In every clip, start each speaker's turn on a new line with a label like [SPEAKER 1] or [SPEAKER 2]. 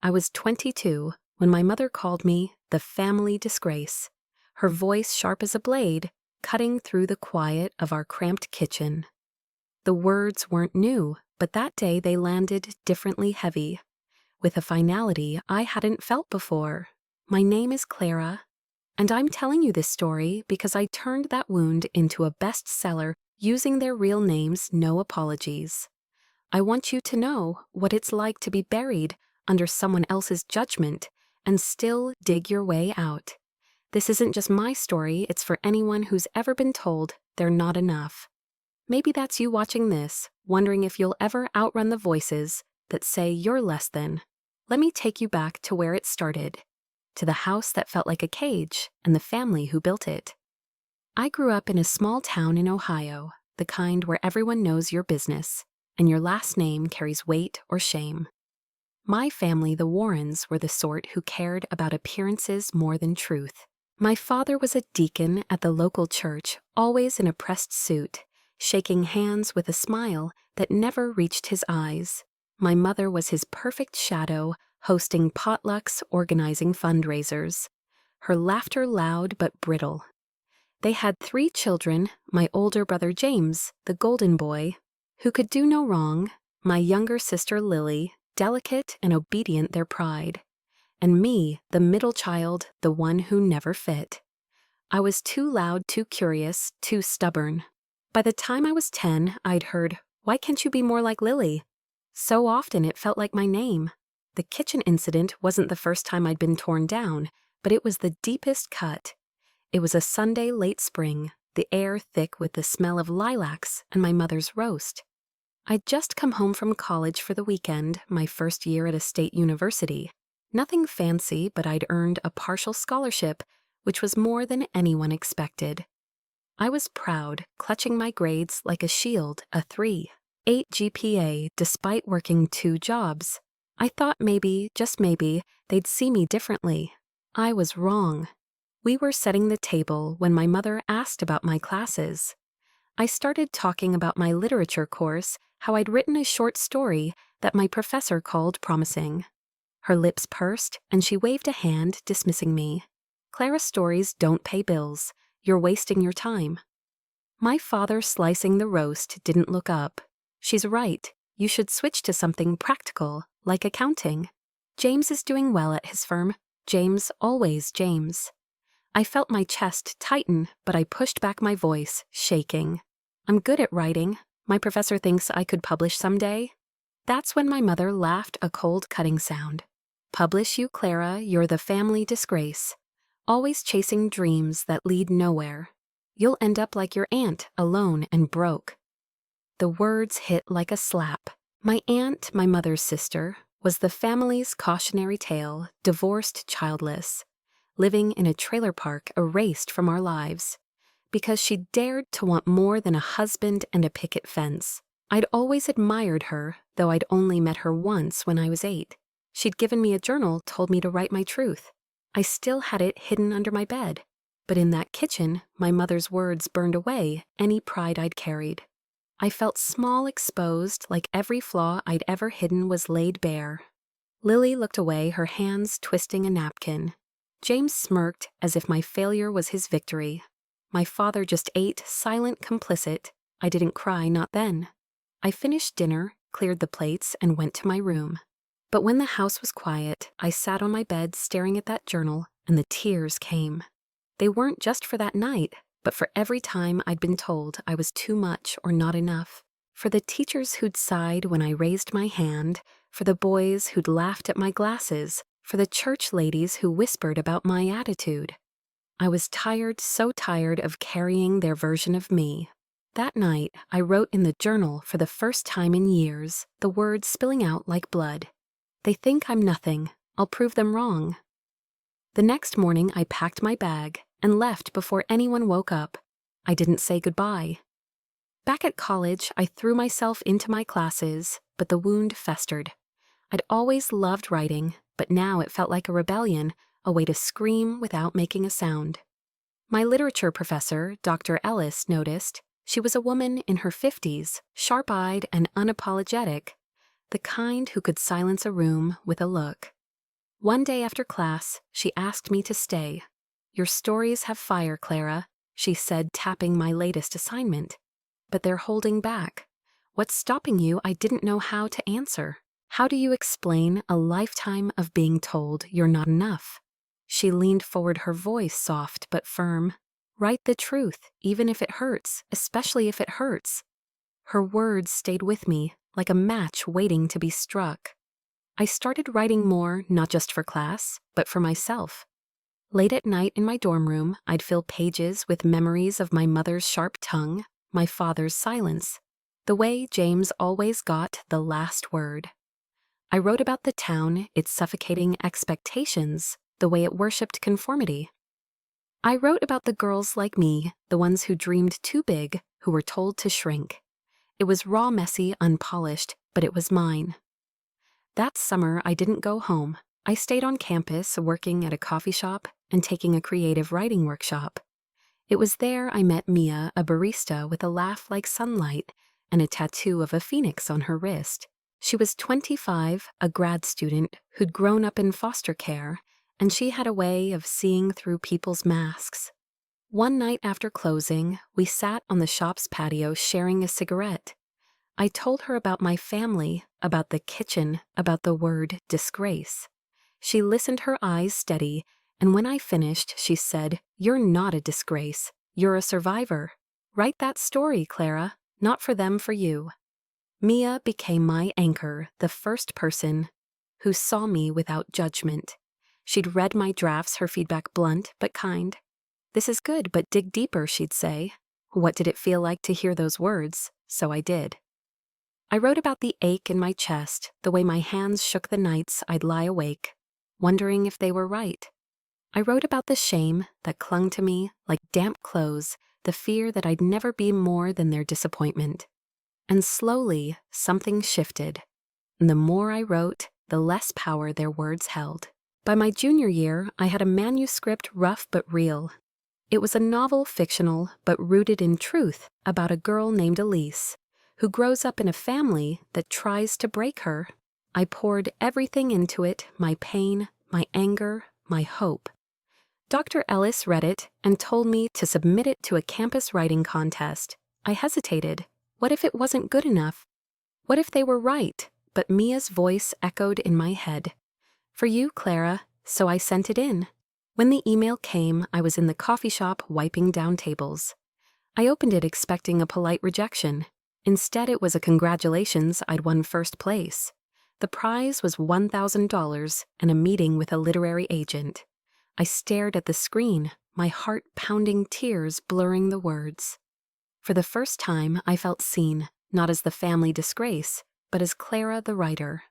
[SPEAKER 1] I was 22 when my mother called me the family disgrace, her voice sharp as a blade, cutting through the quiet of our cramped kitchen. The words weren't new, but that day they landed differently heavy, with a finality I hadn't felt before. My name is Clara, and I'm telling you this story because I turned that wound into a bestseller using their real names, no apologies. I want you to know what it's like to be buried under someone else's judgment and still dig your way out. This isn't just my story, it's for anyone who's ever been told they're not enough. Maybe that's you watching this, wondering if you'll ever outrun the voices that say you're less than. Let me take you back to where it started, to the house that felt like a cage and the family who built it. I grew up in a small town in Ohio, the kind where everyone knows your business, and your last name carries weight or shame. My family, the Warrens, were the sort who cared about appearances more than truth. My father was a deacon at the local church, always in a pressed suit, shaking hands with a smile that never reached his eyes. My mother was his perfect shadow, hosting potlucks, organizing fundraisers. Her laughter loud but brittle. They had 3 children, my older brother James, the golden boy, who could do no wrong, my younger sister Lily, delicate and obedient their pride, and me, the middle child, the one who never fit. I was too loud, too curious, too stubborn. By the time I was 10, I'd heard, "Why can't you be more like Lily?" So often it felt like my name. The kitchen incident wasn't the first time I'd been torn down, but it was the deepest cut. It was a Sunday late spring, the air thick with the smell of lilacs and my mother's roast. I'd just come home from college for the weekend, my first year at a state university. Nothing fancy, but I'd earned a partial scholarship, which was more than anyone expected. I was proud, clutching my grades like a shield, a 3.8 GPA, despite working 2 jobs. I thought maybe, just maybe, they'd see me differently. I was wrong. We were setting the table when my mother asked about my classes. I started talking about my literature course, how I'd written a short story that my professor called promising. Her lips pursed, and she waved a hand, dismissing me. "Clara's stories don't pay bills. You're wasting your time." My father, slicing the roast, didn't look up. "She's right. You should switch to something practical, like accounting. James is doing well at his firm. James, always James." I felt my chest tighten, but I pushed back my voice, shaking. "I'm good at writing. My professor thinks I could publish someday." That's when my mother laughed, a cold cutting sound. "Publish you, Clara, you're the family disgrace. Always chasing dreams that lead nowhere. You'll end up like your aunt, alone and broke." The words hit like a slap. My aunt, my mother's sister, was the family's cautionary tale, divorced, childless, living in a trailer park erased from our lives, because she dared to want more than a husband and a picket fence. I'd always admired her, though I'd only met her once when I was 8. She'd given me a journal, told me to write my truth. I still had it hidden under my bed, but in that kitchen, my mother's words burned away any pride I'd carried. I felt small, exposed, like every flaw I'd ever hidden was laid bare. Lily looked away, her hands twisting a napkin. James smirked as if my failure was his victory. My father just ate, silent, complicit. I didn't cry, not then. I finished dinner, cleared the plates, and went to my room. But when the house was quiet, I sat on my bed staring at that journal, and the tears came. They weren't just for that night, but for every time I'd been told I was too much or not enough. For the teachers who'd sighed when I raised my hand, for the boys who'd laughed at my glasses, for the church ladies who whispered about my attitude. I was tired, so tired of carrying their version of me. That night, I wrote in the journal for the first time in years, the words spilling out like blood. "They think I'm nothing. I'll prove them wrong." The next morning, I packed my bag and left before anyone woke up. I didn't say goodbye. Back at college, I threw myself into my classes, but the wound festered. I'd always loved writing, but now it felt like a rebellion, a way to scream without making a sound. My literature professor, Dr. Elise, noticed. She was a woman in her 50s, sharp-eyed and unapologetic, the kind who could silence a room with a look. One day after class, she asked me to stay. "Your stories have fire, Clara," she said, tapping my latest assignment. "But they're holding back. What's stopping you? I didn't know how to answer. How do you explain a lifetime of being told you're not enough?" She leaned forward, her voice soft but firm. "Write the truth, even if it hurts, especially if it hurts." Her words stayed with me, like a match waiting to be struck. I started writing more, not just for class, but for myself. Late at night in my dorm room, I'd fill pages with memories of my mother's sharp tongue, my father's silence, the way James always got the last word. I wrote about the town, its suffocating expectations, the way it worshipped conformity. I wrote about the girls like me, the ones who dreamed too big, who were told to shrink. It was raw, messy, unpolished, but it was mine. That summer, I didn't go home. I stayed on campus, working at a coffee shop and taking a creative writing workshop. It was there I met Mia, a barista with a laugh like sunlight and a tattoo of a phoenix on her wrist. She was 25, a grad student who'd grown up in foster care, and she had a way of seeing through people's masks. One night after closing, we sat on the shop's patio sharing a cigarette. I told her about my family, about the kitchen, about the word disgrace. She listened, her eyes steady, and when I finished, she said, "You're not a disgrace. You're a survivor. Write that story, Clara. Not for them, for you." Mia became my anchor, the first person who saw me without judgment. She'd read my drafts, her feedback blunt but kind. "This is good, but dig deeper," she'd say. What did it feel like to hear those words? So I did. I wrote about the ache in my chest, the way my hands shook the nights I'd lie awake, wondering if they were right. I wrote about the shame that clung to me like damp clothes, the fear that I'd never be more than their disappointment. And slowly, something shifted. And the more I wrote, the less power their words held. By my junior year, I had a manuscript rough but real. It was a novel, fictional, but rooted in truth, about a girl named Elise, who grows up in a family that tries to break her. I poured everything into it, my pain, my anger, my hope. Dr. Ellis read it and told me to submit it to a campus writing contest. I hesitated. What if it wasn't good enough? What if they were right? But Mia's voice echoed in my head. "For you, Clara," so I sent it in. When the email came, I was in the coffee shop wiping down tables. I opened it expecting a polite rejection. Instead, it was a congratulations, I'd won first place. The prize was $1,000 and a meeting with a literary agent. I stared at the screen, my heart pounding, tears blurring the words. For the first time, I felt seen, not as the family disgrace, but as Clara the writer.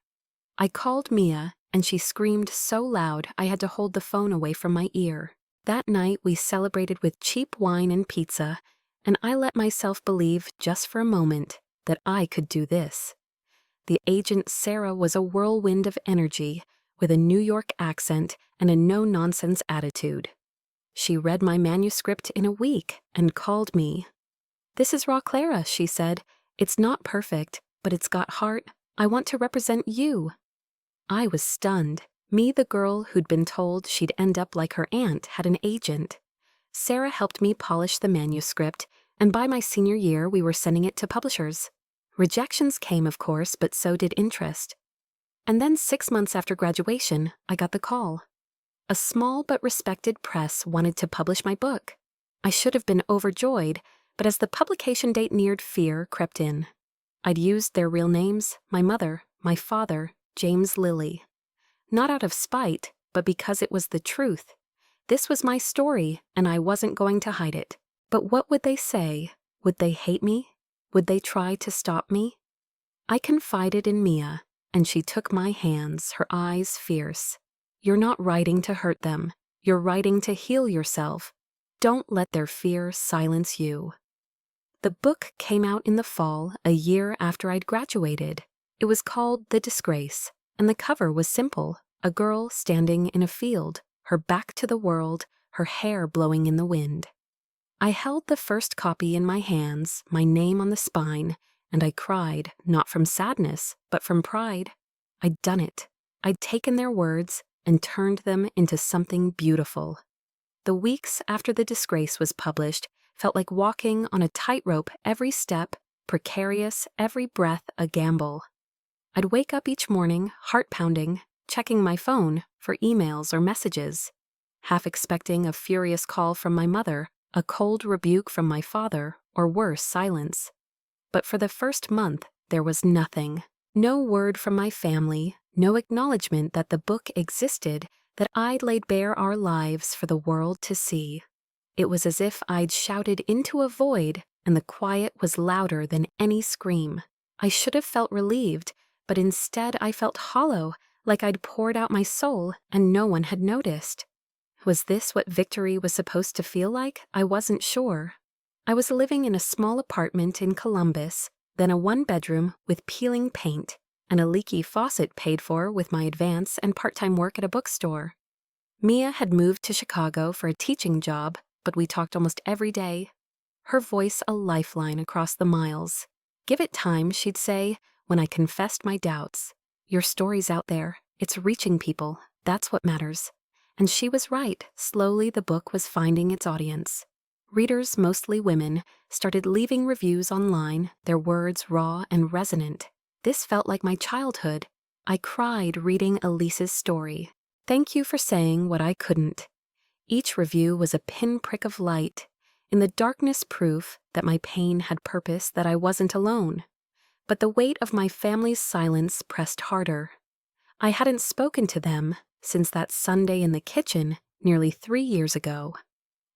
[SPEAKER 1] I called Mia, and she screamed so loud I had to hold the phone away from my ear. That night, we celebrated with cheap wine and pizza, and I let myself believe, just for a moment, that I could do this. The agent, Sarah, was a whirlwind of energy, with a New York accent and a no-nonsense attitude. She read my manuscript in a week and called me. "This is raw, Clara," she said. "It's not perfect, but it's got heart. I want to represent you." I was stunned. Me, the girl who'd been told she'd end up like her aunt, had an agent. Sarah helped me polish the manuscript, and by my senior year, we were sending it to publishers. Rejections came, of course, but so did interest. And then 6 months after graduation, I got the call. A small but respected press wanted to publish my book. I should have been overjoyed, but as the publication date neared, fear crept in. I'd used their real names, my mother, my father, James Lilly. Not out of spite, but because it was the truth. This was my story, and I wasn't going to hide it. But what would they say? Would they hate me? Would they try to stop me? I confided in Mia, and she took my hands, her eyes fierce. "You're not writing to hurt them. You're writing to heal yourself. Don't let their fear silence you." The book came out in the fall, a year after I'd graduated. It was called The Disgrace, and the cover was simple: a girl standing in a field, her back to the world, her hair blowing in the wind. I held the first copy in my hands, my name on the spine, and I cried, not from sadness, but from pride. I'd done it. I'd taken their words and turned them into something beautiful. The weeks after The Disgrace was published felt like walking on a tightrope, every step precarious, every breath a gamble. I'd wake up each morning, heart pounding, checking my phone for emails or messages, half expecting a furious call from my mother, a cold rebuke from my father, or worse, silence. But for the first month, there was nothing. No word from my family, no acknowledgement that the book existed, that I'd laid bare our lives for the world to see. It was as if I'd shouted into a void, and the quiet was louder than any scream. I should have felt relieved, but instead I felt hollow, like I'd poured out my soul and no one had noticed. Was this what victory was supposed to feel like? I wasn't sure. I was living in a small apartment in Columbus, then a one-bedroom with peeling paint, and a leaky faucet paid for with my advance and part-time work at a bookstore. Mia had moved to Chicago for a teaching job, but we talked almost every day. Her voice a lifeline across the miles. Give it time, she'd say, when I confessed my doubts. Your story's out there. It's reaching people. That's what matters. And she was right. Slowly the book was finding its audience. Readers, mostly women, started leaving reviews online, their words raw and resonant. This felt like my childhood. I cried reading Elise's story. Thank you for saying what I couldn't. Each review was a pinprick of light. In the darkness, proof that my pain had purpose, that I wasn't alone. But the weight of my family's silence pressed harder. I hadn't spoken to them since that Sunday in the kitchen nearly 3 years ago.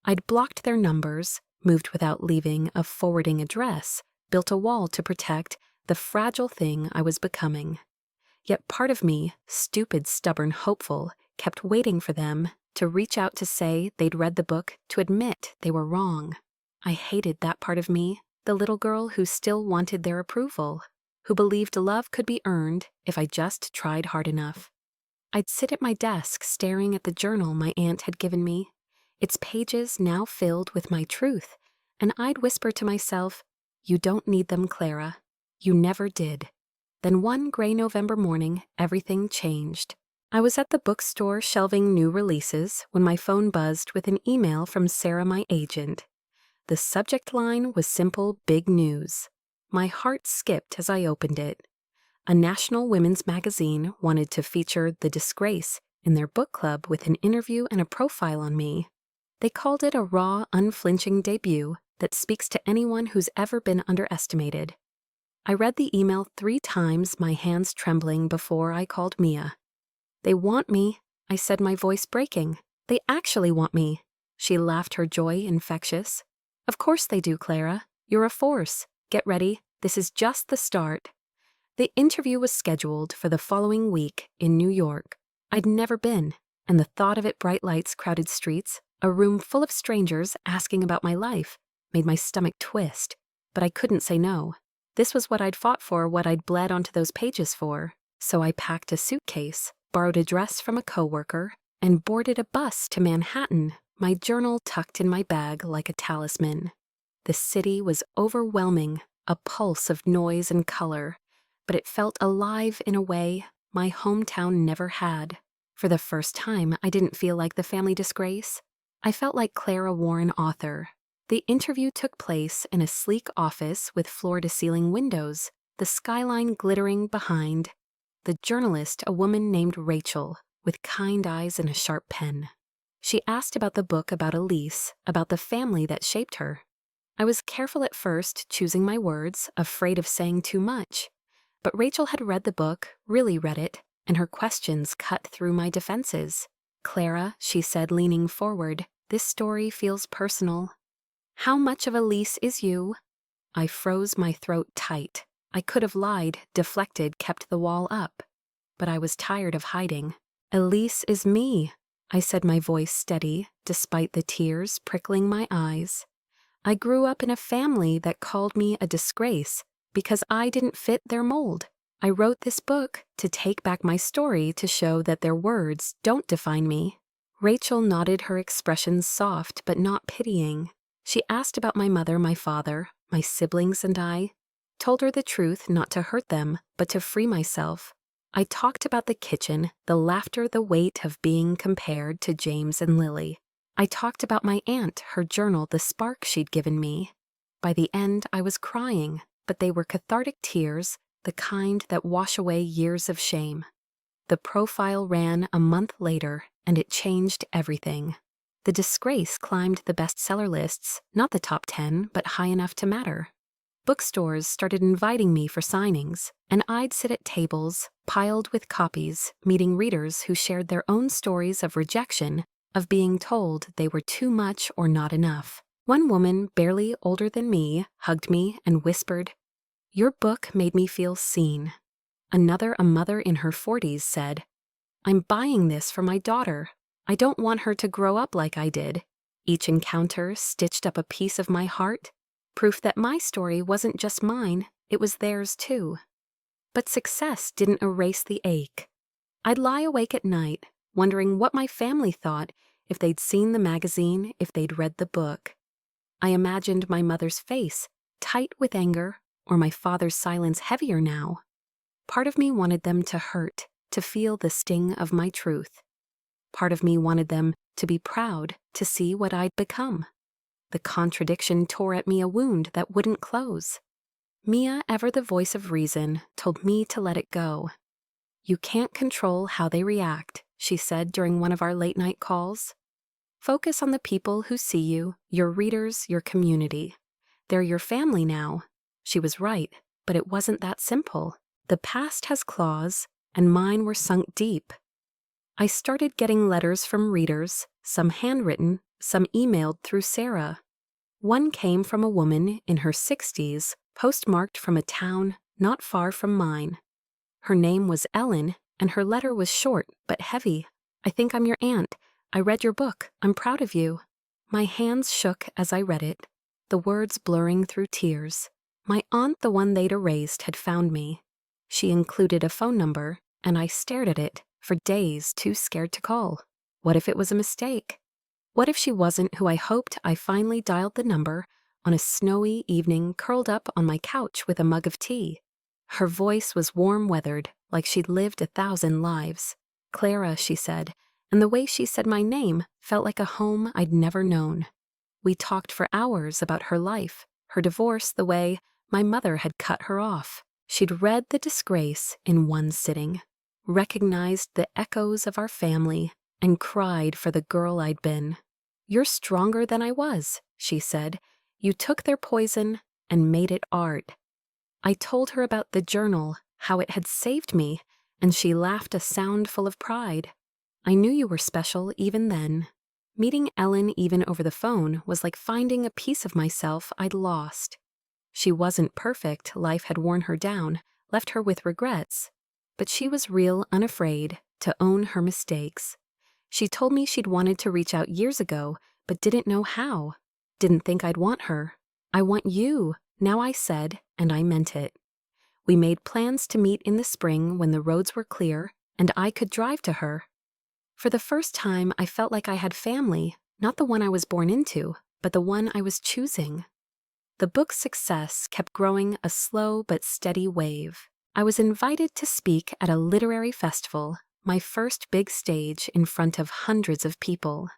[SPEAKER 1] I'd blocked their numbers, moved without leaving a forwarding address, built a wall to protect the fragile thing I was becoming. Yet part of me, stupid, stubborn, hopeful, kept waiting for them to reach out, to say they'd read the book, to admit they were wrong. I hated that part of me, the little girl who still wanted their approval, who believed love could be earned if I just tried hard enough. I'd sit at my desk staring at the journal my aunt had given me, its pages now filled with my truth, and I'd whisper to myself, "You don't need them, Clara. You never did." Then one gray November morning, everything changed. I was at the bookstore shelving new releases when my phone buzzed with an email from Sarah, my agent. The subject line was simple, big news. My heart skipped as I opened it. A national women's magazine wanted to feature The Disgrace in their book club with an interview and a profile on me. They called it a raw, unflinching debut that speaks to anyone who's ever been underestimated. I read the email 3 times, my hands trembling, before I called Mia. "They want me," I said, my voice breaking. "They actually want me." She laughed, her joy infectious. "Of course they do, Clara. You're a force. Get ready. This is just the start." The interview was scheduled for the following week in New York. I'd never been, and the thought of it, bright lights, crowded streets, a room full of strangers asking about my life, made my stomach twist. But I couldn't say no. This was what I'd fought for, what I'd bled onto those pages for. So I packed a suitcase, borrowed a dress from a coworker, and boarded a bus to Manhattan, my journal tucked in my bag like a talisman. The city was overwhelming, a pulse of noise and color, but it felt alive in a way my hometown never had. For the first time, I didn't feel like the family disgrace. I felt like Clara Warren, author. The interview took place in a sleek office with floor-to-ceiling windows, the skyline glittering behind. The journalist, a woman named Rachel, with kind eyes and a sharp pen. She asked about the book, about Elise, about the family that shaped her. I was careful at first, choosing my words, afraid of saying too much. But Rachel had read the book, really read it, and her questions cut through my defenses. "Clara," she said, leaning forward, "this story feels personal. How much of Elise is you?" I froze, my throat tight. I could have lied, deflected, kept the wall up. But I was tired of hiding. "Elise is me," I said, my voice steady, despite the tears prickling my eyes. "I grew up in a family that called me a disgrace because I didn't fit their mold. I wrote this book to take back my story, to show that their words don't define me." Rachel nodded, her expressions soft but not pitying. She asked about my mother, my father, my siblings, and I. Told her the truth, not to hurt them, but to free myself. I talked about the kitchen, the laughter, the weight of being compared to James and Lily. I talked about my aunt, her journal, the spark she'd given me. By the end, I was crying, but they were cathartic tears, the kind that wash away years of shame. The profile ran a month later, and it changed everything. The Disgrace climbed the bestseller lists, not the top 10, but high enough to matter. Bookstores started inviting me for signings, and I'd sit at tables, piled with copies, meeting readers who shared their own stories of rejection, of being told they were too much or not enough. One woman, barely older than me, hugged me and whispered, "Your book made me feel seen." Another, a mother in her 40s, said, "I'm buying this for my daughter. I don't want her to grow up like I did." Each encounter stitched up a piece of my heart, proof that my story wasn't just mine, it was theirs too. But success didn't erase the ache. I'd lie awake at night, wondering what my family thought, if they'd seen the magazine, if they'd read the book. I imagined my mother's face, tight with anger, or my father's silence heavier now. Part of me wanted them to hurt, to feel the sting of my truth. Part of me wanted them to be proud, to see what I'd become. The contradiction tore at me a wound that wouldn't close. Mia, ever the voice of reason, told me to let it go. "You can't control how they react," she said during one of our late-night calls. "Focus on the people who see you, your readers, your community. They're your family now." She was right, but it wasn't that simple. The past has claws, and mine were sunk deep. I started getting letters from readers, some handwritten, some emailed through Sarah. One came from a woman in her 60s, postmarked from a town not far from mine. Her name was Ellen, and her letter was short but heavy. "I think I'm your aunt. I read your book. I'm proud of you." My hands shook as I read it, the words blurring through tears. My aunt, the one they'd erased, had found me. She included a phone number, and I stared at it, for days too scared to call. What if it was a mistake? What if she wasn't who I hoped? I finally dialed the number on a snowy evening, curled up on my couch with a mug of tea. Her voice was warm-weathered, like she'd lived 1,000 lives. "Clara," she said, and the way she said my name felt like a home I'd never known. We talked for hours about her life, her divorce, the way my mother had cut her off. She'd read The Disgrace in one sitting, recognized the echoes of our family, and cried for the girl I'd been. "You're stronger than I was," she said. "You took their poison and made it art." I told her about the journal, how it had saved me, and she laughed, a sound full of pride. "I knew you were special even then." Meeting Ellen, even over the phone, was like finding a piece of myself I'd lost. She wasn't perfect, life had worn her down, left her with regrets, but she was real, unafraid to own her mistakes. She told me she'd wanted to reach out years ago, but didn't know how. Didn't think I'd want her. "I want you," now I said, and I meant it. We made plans to meet in the spring when the roads were clear, and I could drive to her. For the first time, I felt like I had family, not the one I was born into, but the one I was choosing. The book's success kept growing, a slow but steady wave. I was invited to speak at a literary festival, my first big stage in front of hundreds of people.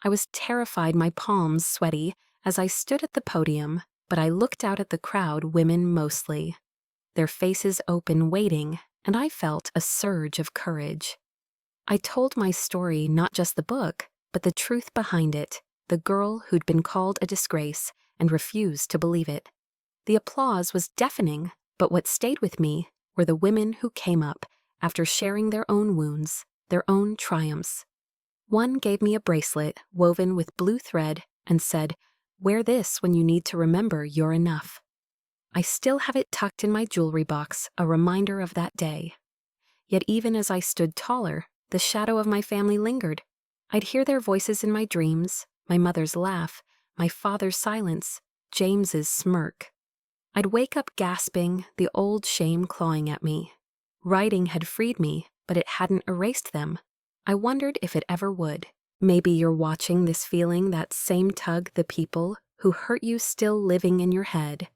[SPEAKER 1] I was terrified, my palms sweaty, as I stood at the podium, but I looked out at the crowd, women mostly. Their faces open, waiting, and I felt a surge of courage. I told my story, not just the book, but the truth behind it, the girl who'd been called a disgrace and refused to believe it. The applause was deafening, but what stayed with me were the women who came up after sharing their own wounds, their own triumphs. One gave me a bracelet woven with blue thread and said, "Wear this when you need to remember you're enough." I still have it tucked in my jewelry box, a reminder of that day. Yet even as I stood taller, the shadow of my family lingered. I'd hear their voices in my dreams, my mother's laugh, my father's silence, James's smirk. I'd wake up gasping, the old shame clawing at me. Writing had freed me, but it hadn't erased them. I wondered if it ever would. Maybe you're watching this, feeling that same tug, the people who hurt you still living in your head.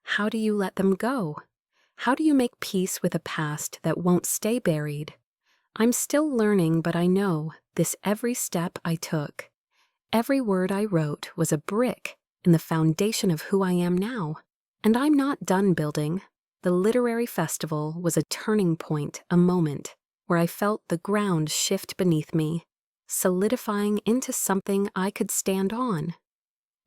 [SPEAKER 1] How do you let them go? How do you make peace with a past that won't stay buried? I'm still learning, but I know this every step I took. Every word I wrote was a brick in the foundation of who I am now. And I'm not done building. The literary festival was a turning point, a moment where I felt the ground shift beneath me, solidifying into something I could stand on.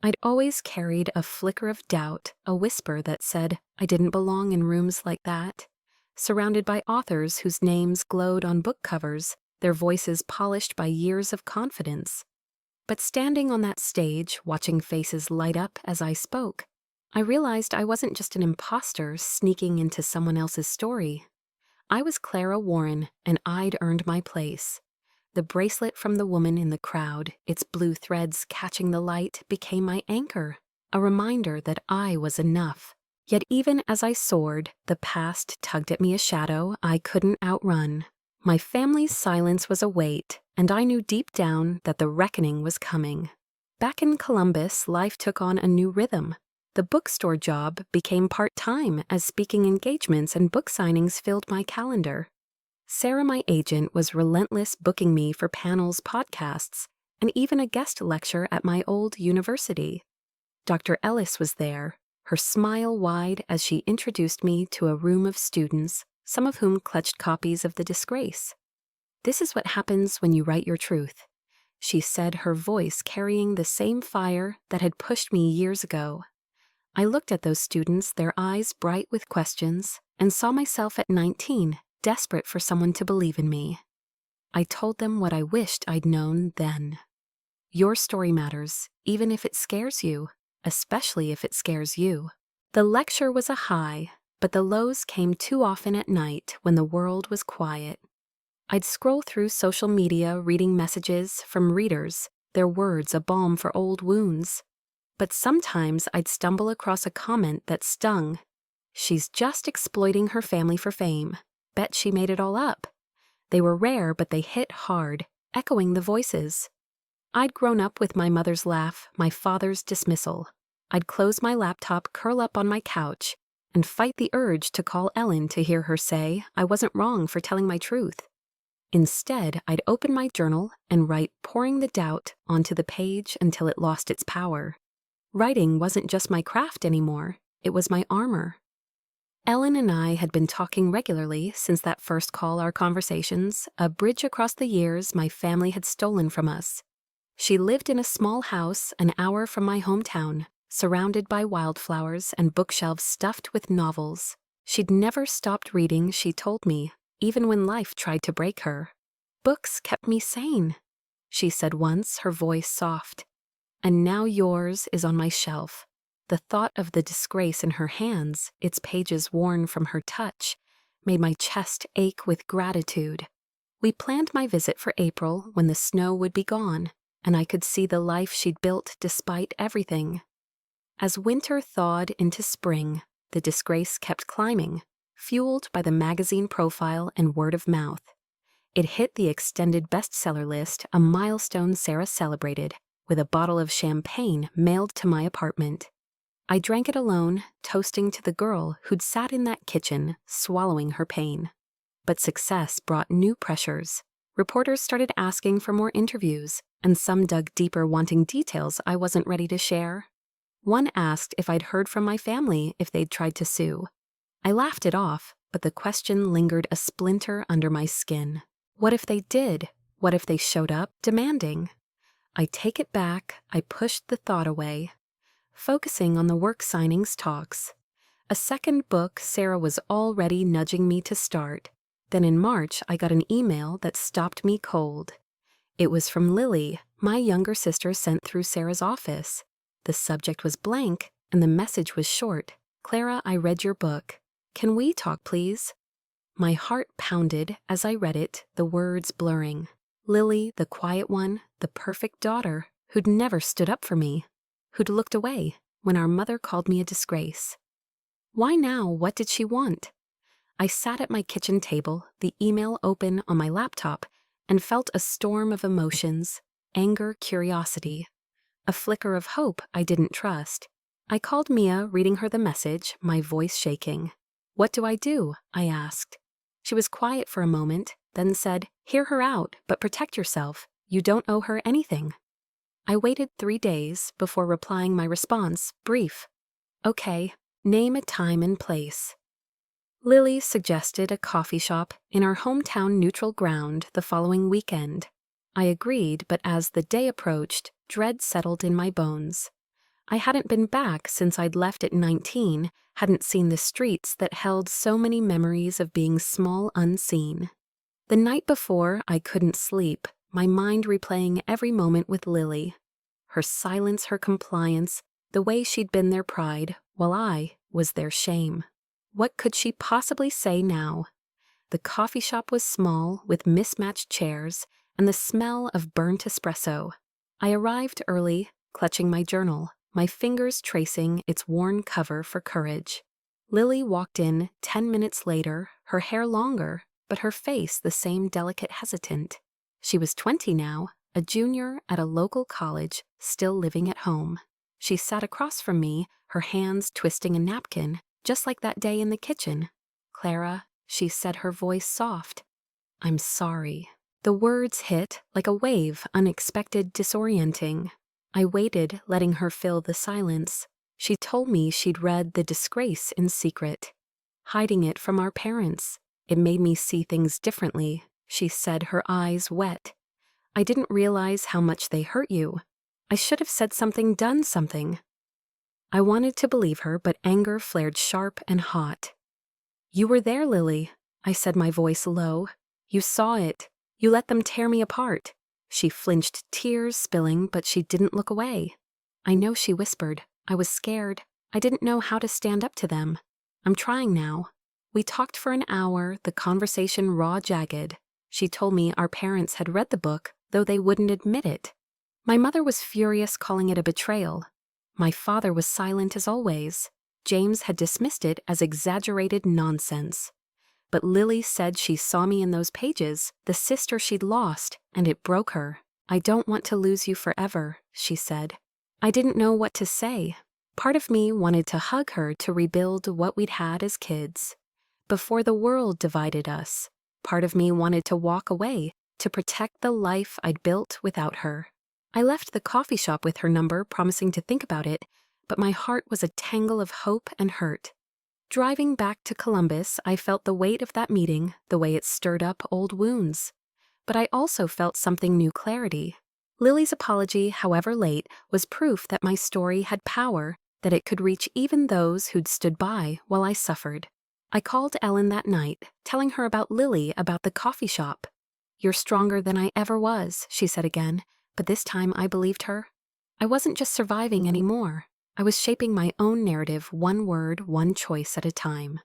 [SPEAKER 1] I'd always carried a flicker of doubt, a whisper that said I didn't belong in rooms like that, surrounded by authors whose names glowed on book covers, their voices polished by years of confidence. But standing on that stage, watching faces light up as I spoke, I realized I wasn't just an imposter sneaking into someone else's story. I was Clara Warren, and I'd earned my place. The bracelet from the woman in the crowd, its blue threads catching the light, became my anchor, a reminder that I was enough. Yet even as I soared, the past tugged at me a shadow I couldn't outrun. My family's silence was a weight, and I knew deep down that the reckoning was coming. Back in Columbus, life took on a new rhythm. The bookstore job became part-time as speaking engagements and book signings filled my calendar. Sarah, my agent, was relentless booking me for panels, podcasts, and even a guest lecture at my old university. Dr. Ellis was there, her smile wide as she introduced me to a room of students, some of whom clutched copies of the Disgrace. "This is what happens when you write your truth," she said, her voice carrying the same fire that had pushed me years ago. I looked at those students, their eyes bright with questions, and saw myself at 19, desperate for someone to believe in me. I told them what I wished I'd known then. Your story matters, even if it scares you, especially if it scares you. The lecture was a high, but the lows came too often at night when the world was quiet. I'd scroll through social media reading messages from readers, their words a balm for old wounds. But sometimes I'd stumble across a comment that stung. "She's just exploiting her family for fame. Bet she made it all up." They were rare, but they hit hard, echoing the voices. I'd grown up with my mother's laugh, my father's dismissal. I'd close my laptop, curl up on my couch, and fight the urge to call Ellen to hear her say I wasn't wrong for telling my truth. Instead, I'd open my journal and write, pouring the doubt onto the page until it lost its power. Writing wasn't just my craft anymore, it was my armor. Ellen and I had been talking regularly since that first call, our conversations, a bridge across the years my family had stolen from us. She lived in a small house an hour from my hometown, surrounded by wildflowers and bookshelves stuffed with novels. She'd never stopped reading, she told me, even when life tried to break her. "Books kept me sane," she said once, her voice soft. "And now yours is on my shelf." The thought of the Disgrace in her hands, its pages worn from her touch, made my chest ache with gratitude. We planned my visit for April when the snow would be gone, and I could see the life she'd built despite everything. As winter thawed into spring, the Disgrace kept climbing, fueled by the magazine profile and word of mouth. It hit the extended bestseller list, a milestone Sarah celebrated, with a bottle of champagne mailed to my apartment. I drank it alone, toasting to the girl who'd sat in that kitchen, swallowing her pain. But success brought new pressures. Reporters started asking for more interviews, and some dug deeper, wanting details I wasn't ready to share. One asked if I'd heard from my family if they'd tried to sue. I laughed it off, but the question lingered a splinter under my skin. What if they did? What if they showed up, demanding? I take it back, I pushed the thought away, focusing on the work signings talks. A second book Sarah was already nudging me to start. Then in March, I got an email that stopped me cold. It was from Lily, my younger sister, sent through Sarah's office. The subject was blank, and the message was short. "Clara, I read your book. Can we talk, please?" My heart pounded as I read it, the words blurring. Lily, the quiet one, the perfect daughter, who'd never stood up for me, who'd looked away when our mother called me a disgrace. Why now? What did she want? I sat at my kitchen table, the email open on my laptop, and felt a storm of emotions, anger, curiosity, a flicker of hope I didn't trust. I called Mia, reading her the message, my voice shaking. "What do I do?" I asked. She was quiet for a moment, then said, "Hear her out, but protect yourself. You don't owe her anything." I waited 3 days before replying my response, brief. "Okay, name a time and place." Lily suggested a coffee shop in our hometown neutral ground the following weekend. I agreed, but as the day approached, dread settled in my bones. I hadn't been back since I'd left at 19, hadn't seen the streets that held so many memories of being small unseen. The night before, I couldn't sleep, my mind replaying every moment with Lily. Her silence, her compliance, the way she'd been their pride, while I was their shame. What could she possibly say now? The coffee shop was small, with mismatched chairs, and the smell of burnt espresso. I arrived early, clutching my journal, my fingers tracing its worn cover for courage. Lily walked in 10 minutes later, her hair longer, but her face the same delicate hesitant. She was 20 now, a junior at a local college, still living at home. She sat across from me, her hands twisting a napkin, just like that day in the kitchen. "Clara," she said, her voice soft. "I'm sorry." The words hit like a wave, unexpected, disorienting. I waited, letting her fill the silence. She told me she'd read The Disgrace in secret, hiding it from our parents. It made me see things differently, she said, her eyes wet. "I didn't realize how much they hurt you. I should have said something, done something." I wanted to believe her, but anger flared sharp and hot. "You were there, Lily," I said, my voice low. "You saw it. You let them tear me apart." She flinched, tears spilling, but she didn't look away. "I know," she whispered. "I was scared. I didn't know how to stand up to them. I'm trying now." We talked for an hour, the conversation raw, jagged. She told me our parents had read the book, though they wouldn't admit it. My mother was furious, calling it a betrayal. My father was silent as always. James had dismissed it as exaggerated nonsense. But Lily said she saw me in those pages, the sister she'd lost, and it broke her. "I don't want to lose you forever," she said. I didn't know what to say. Part of me wanted to hug her to rebuild what we'd had as kids. Before the world divided us, part of me wanted to walk away, to protect the life I'd built without her. I left the coffee shop with her number, promising to think about it, but my heart was a tangle of hope and hurt. Driving back to Columbus, I felt the weight of that meeting, the way it stirred up old wounds. But I also felt something new, clarity. Lily's apology, however late, was proof that my story had power, that it could reach even those who'd stood by while I suffered. I called Ellen that night, telling her about Lily, about the coffee shop. "You're stronger than I ever was," she said again, but this time I believed her. I wasn't just surviving anymore. I was shaping my own narrative, one word, one choice at a time.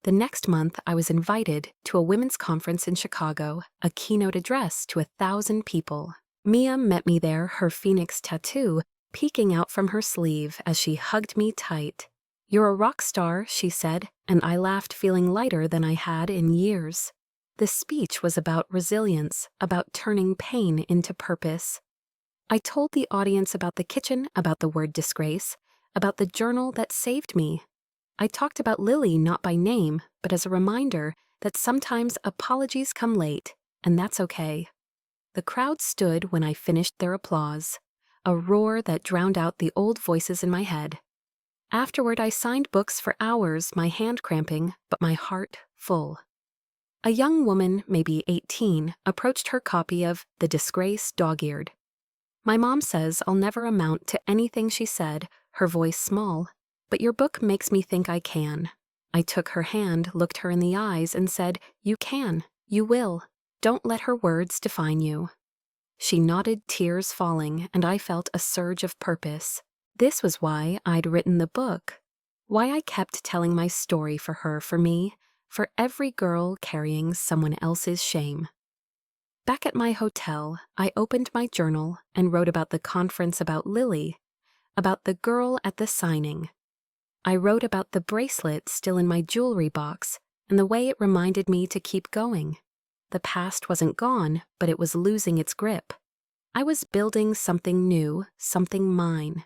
[SPEAKER 1] The next month, I was invited to a women's conference in Chicago, a keynote address to 1,000 people. Mia met me there, her phoenix tattoo peeking out from her sleeve as she hugged me tight. "You're a rock star," she said, and I laughed, feeling lighter than I had in years. The speech was about resilience, about turning pain into purpose. I told the audience about the kitchen, about the word disgrace, about the journal that saved me. I talked about Lily not by name, but as a reminder that sometimes apologies come late, and that's okay. The crowd stood when I finished their applause, a roar that drowned out the old voices in my head. Afterward, I signed books for hours, my hand cramping, but my heart full. A young woman, maybe 18, approached her copy of The Disgrace dog-eared. "My mom says I'll never amount to anything," she said, her voice small, "but your book makes me think I can." I took her hand, looked her in the eyes, and said, "You can. You will. Don't let her words define you." She nodded, tears falling, and I felt a surge of purpose. This was why I'd written the book. Why I kept telling my story, for her, for me, for every girl carrying someone else's shame. Back at my hotel, I opened my journal and wrote about the conference, about Lily, about the girl at the signing. I wrote about the bracelet still in my jewelry box and the way it reminded me to keep going. The past wasn't gone, but it was losing its grip. I was building something new, something mine.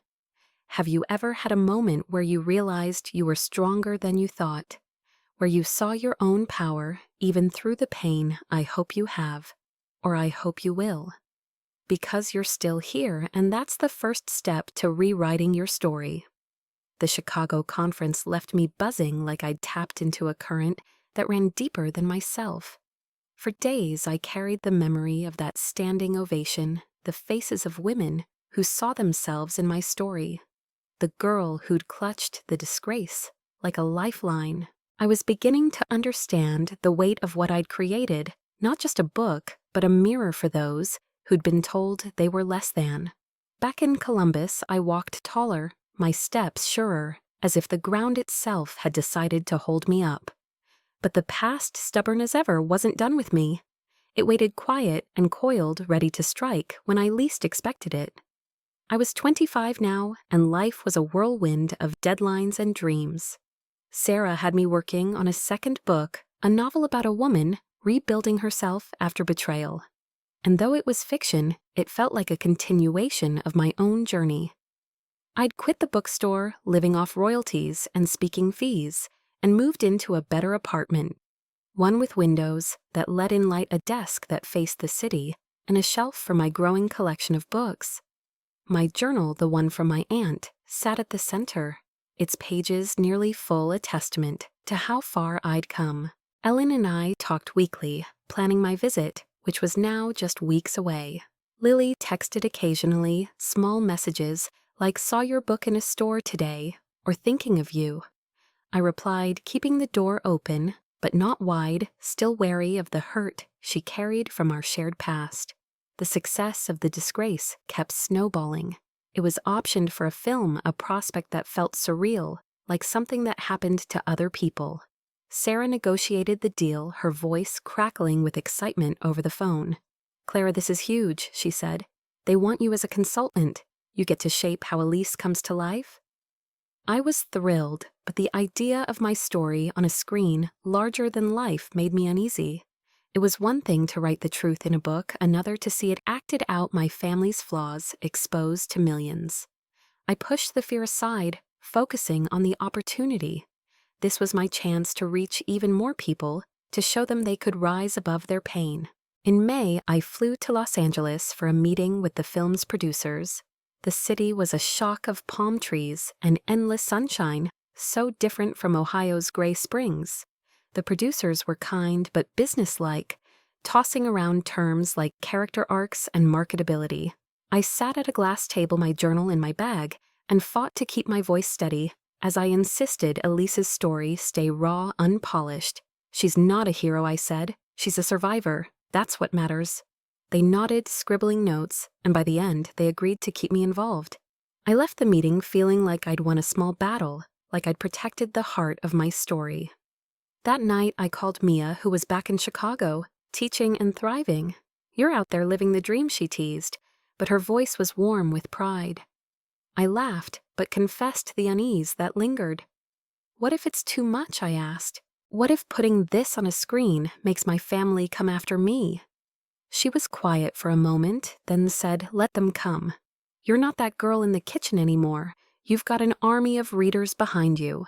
[SPEAKER 1] Have you ever had a moment where you realized you were stronger than you thought? where you saw your own power even through the pain I hope you have, or I hope you will. Because you're still here, and that's the first step to rewriting your story. The Chicago conference left me buzzing like I'd tapped into a current that ran deeper than myself. For days, I carried the memory of that standing ovation, the faces of women who saw themselves in my story, the girl who'd clutched the disgrace like a lifeline. I was beginning to understand the weight of what I'd created, not just a book, but a mirror for those who'd been told they were less than. Back in Columbus, I walked taller, my steps surer, as if the ground itself had decided to hold me up. But the past, stubborn as ever, wasn't done with me. It waited quiet and coiled, ready to strike when I least expected it. I was 25 now, and life was a whirlwind of deadlines and dreams. Sarah had me working on a second book, a novel about a woman rebuilding herself after betrayal. And though it was fiction, it felt like a continuation of my own journey. I'd quit the bookstore, living off royalties and speaking fees, and moved into a better apartment, one with windows that let in light, a desk that faced the city, and a shelf for my growing collection of books. My journal, the one from my aunt, sat at the center, its pages nearly full, a testament to how far I'd come. Ellen and I talked weekly, planning my visit, which was now just weeks away. Lily texted occasionally, small messages like "saw your book in a store today" or "thinking of you." I replied, keeping the door open, but not wide, still wary of the hurt she carried from our shared past. The success of The Disgrace kept snowballing. It was optioned for a film, a prospect that felt surreal, like something that happened to other people. Sarah negotiated the deal, her voice crackling with excitement over the phone. "Clara, this is huge," she said. "They want you as a consultant. You get to shape how Elise comes to life." I was thrilled, but the idea of my story on a screen larger than life made me uneasy. It was one thing to write the truth in a book, another to see it acted out, my family's flaws exposed to millions. I pushed the fear aside, focusing on the opportunity. This was my chance to reach even more people, to show them they could rise above their pain. In May, I flew to Los Angeles for a meeting with the film's producers. The city was a shock of palm trees and endless sunshine, so different from Ohio's gray springs. The producers were kind but businesslike, tossing around terms like character arcs and marketability. I sat at a glass table, my journal in my bag, and fought to keep my voice steady as I insisted Elise's story stay raw, unpolished. "She's not a hero," I said. "She's a survivor. That's what matters." They nodded, scribbling notes, and by the end, they agreed to keep me involved. I left the meeting feeling like I'd won a small battle, like I'd protected the heart of my story. That night, I called Mia, who was back in Chicago, teaching and thriving. "You're out there living the dream," she teased, but her voice was warm with pride. I laughed, but confessed the unease that lingered. "What if it's too much?" I asked. "What if putting this on a screen makes my family come after me?" She was quiet for a moment, then said, "Let them come. You're not that girl in the kitchen anymore. You've got an army of readers behind you."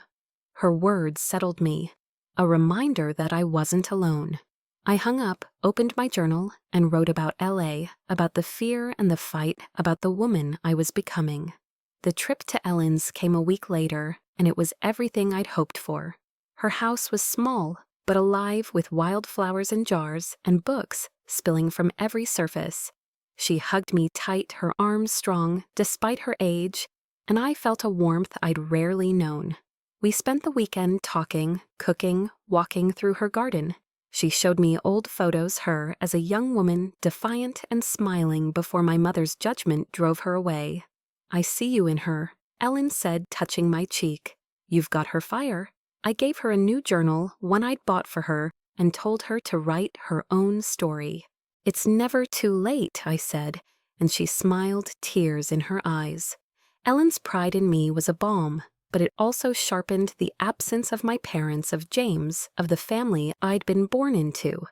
[SPEAKER 1] Her words settled me, a reminder that I wasn't alone. I hung up, opened my journal, and wrote about LA, about the fear and the fight, about the woman I was becoming. The trip to Ellen's came a week later, and it was everything I'd hoped for. Her house was small, but alive with wildflowers in jars and books spilling from every surface. She hugged me tight, her arms strong, despite her age, and I felt a warmth I'd rarely known. We spent the weekend talking, cooking, walking through her garden. She showed me old photos, her as a young woman, defiant and smiling before my mother's judgment drove her away. "I see you in her," Ellen said, touching my cheek. "You've got her fire." I gave her a new journal, one I'd bought for her, and told her to write her own story. "It's never too late," I said, and she smiled, tears in her eyes. Ellen's pride in me was a balm, but it also sharpened the absence of my parents, of James, of the family I'd been born into.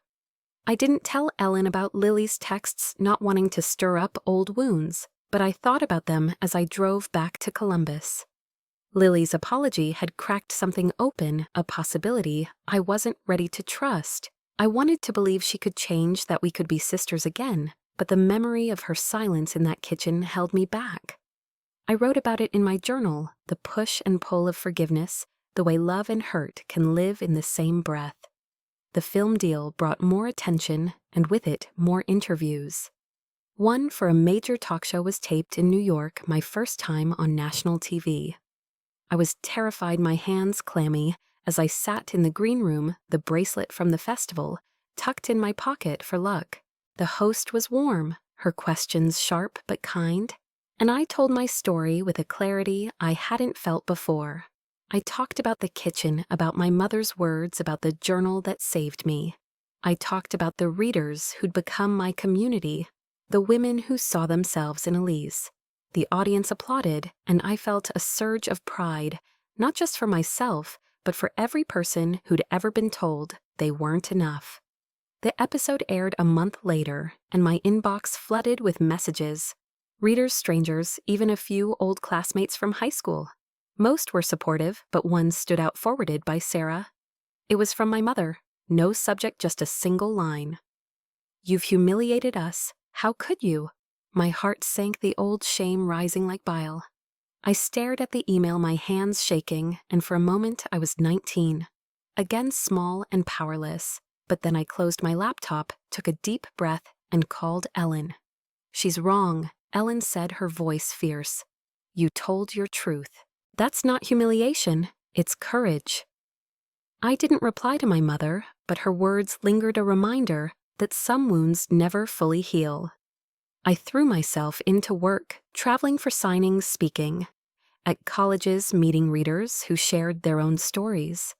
[SPEAKER 1] I didn't tell Ellen about Lily's texts, not wanting to stir up old wounds, but I thought about them as I drove back to Columbus. Lily's apology had cracked something open, a possibility I wasn't ready to trust. I wanted to believe she could change, that we could be sisters again, but the memory of her silence in that kitchen held me back. I wrote about it in my journal, the push and pull of forgiveness, the way love and hurt can live in the same breath. The film deal brought more attention, and with it, more interviews. One for a major talk show was taped in New York, my first time on national TV. I was terrified, my hands clammy, as I sat in the green room, the bracelet from the festival, tucked in my pocket for luck. The host was warm, her questions sharp but kind, and I told my story with a clarity I hadn't felt before. I talked about the kitchen, about my mother's words, about the journal that saved me. I talked about the readers who'd become my community, the women who saw themselves in Elise. The audience applauded, and I felt a surge of pride, not just for myself, but for every person who'd ever been told they weren't enough. The episode aired a month later, and my inbox flooded with messages. Readers, strangers, even a few old classmates from high school. Most were supportive, but one stood out, forwarded by Sarah. It was from my mother. No subject, just a single line. "You've humiliated us. How could you?" My heart sank, the old shame rising like bile. I stared at the email, my hands shaking, and for a moment I was 19. Again small and powerless, but then I closed my laptop, took a deep breath, and called Ellen. "She's wrong," Ellen said, her voice fierce. "You told your truth. That's not humiliation, it's courage." I didn't reply to my mother, but her words lingered, a reminder that some wounds never fully heal. I threw myself into work, traveling for signings, speaking. At colleges, meeting readers who shared their own stories.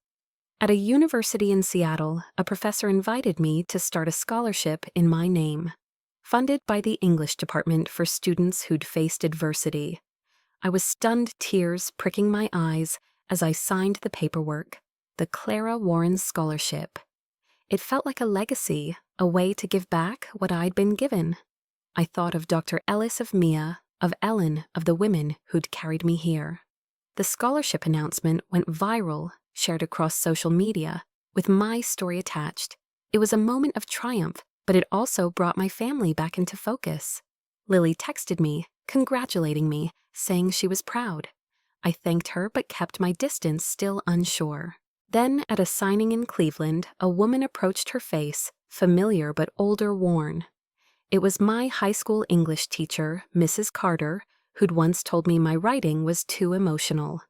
[SPEAKER 1] At a university in Seattle, a professor invited me to start a scholarship in my name, funded by the English department for students who'd faced adversity. I was stunned, tears pricking my eyes as I signed the paperwork, the Clara Warren Scholarship. It felt like a legacy, a way to give back what I'd been given. I thought of Dr. Ellis, of Mia, of Ellen, of the women who'd carried me here. The scholarship announcement went viral, shared across social media, with my story attached. It was a moment of triumph, but it also brought my family back into focus. Lily texted me, congratulating me, saying she was proud. I thanked her but kept my distance, still unsure. Then, at a signing in Cleveland, a woman approached, her face, familiar but older, worn. It was my high school English teacher, Mrs. Carter, who'd once told me my writing was too emotional.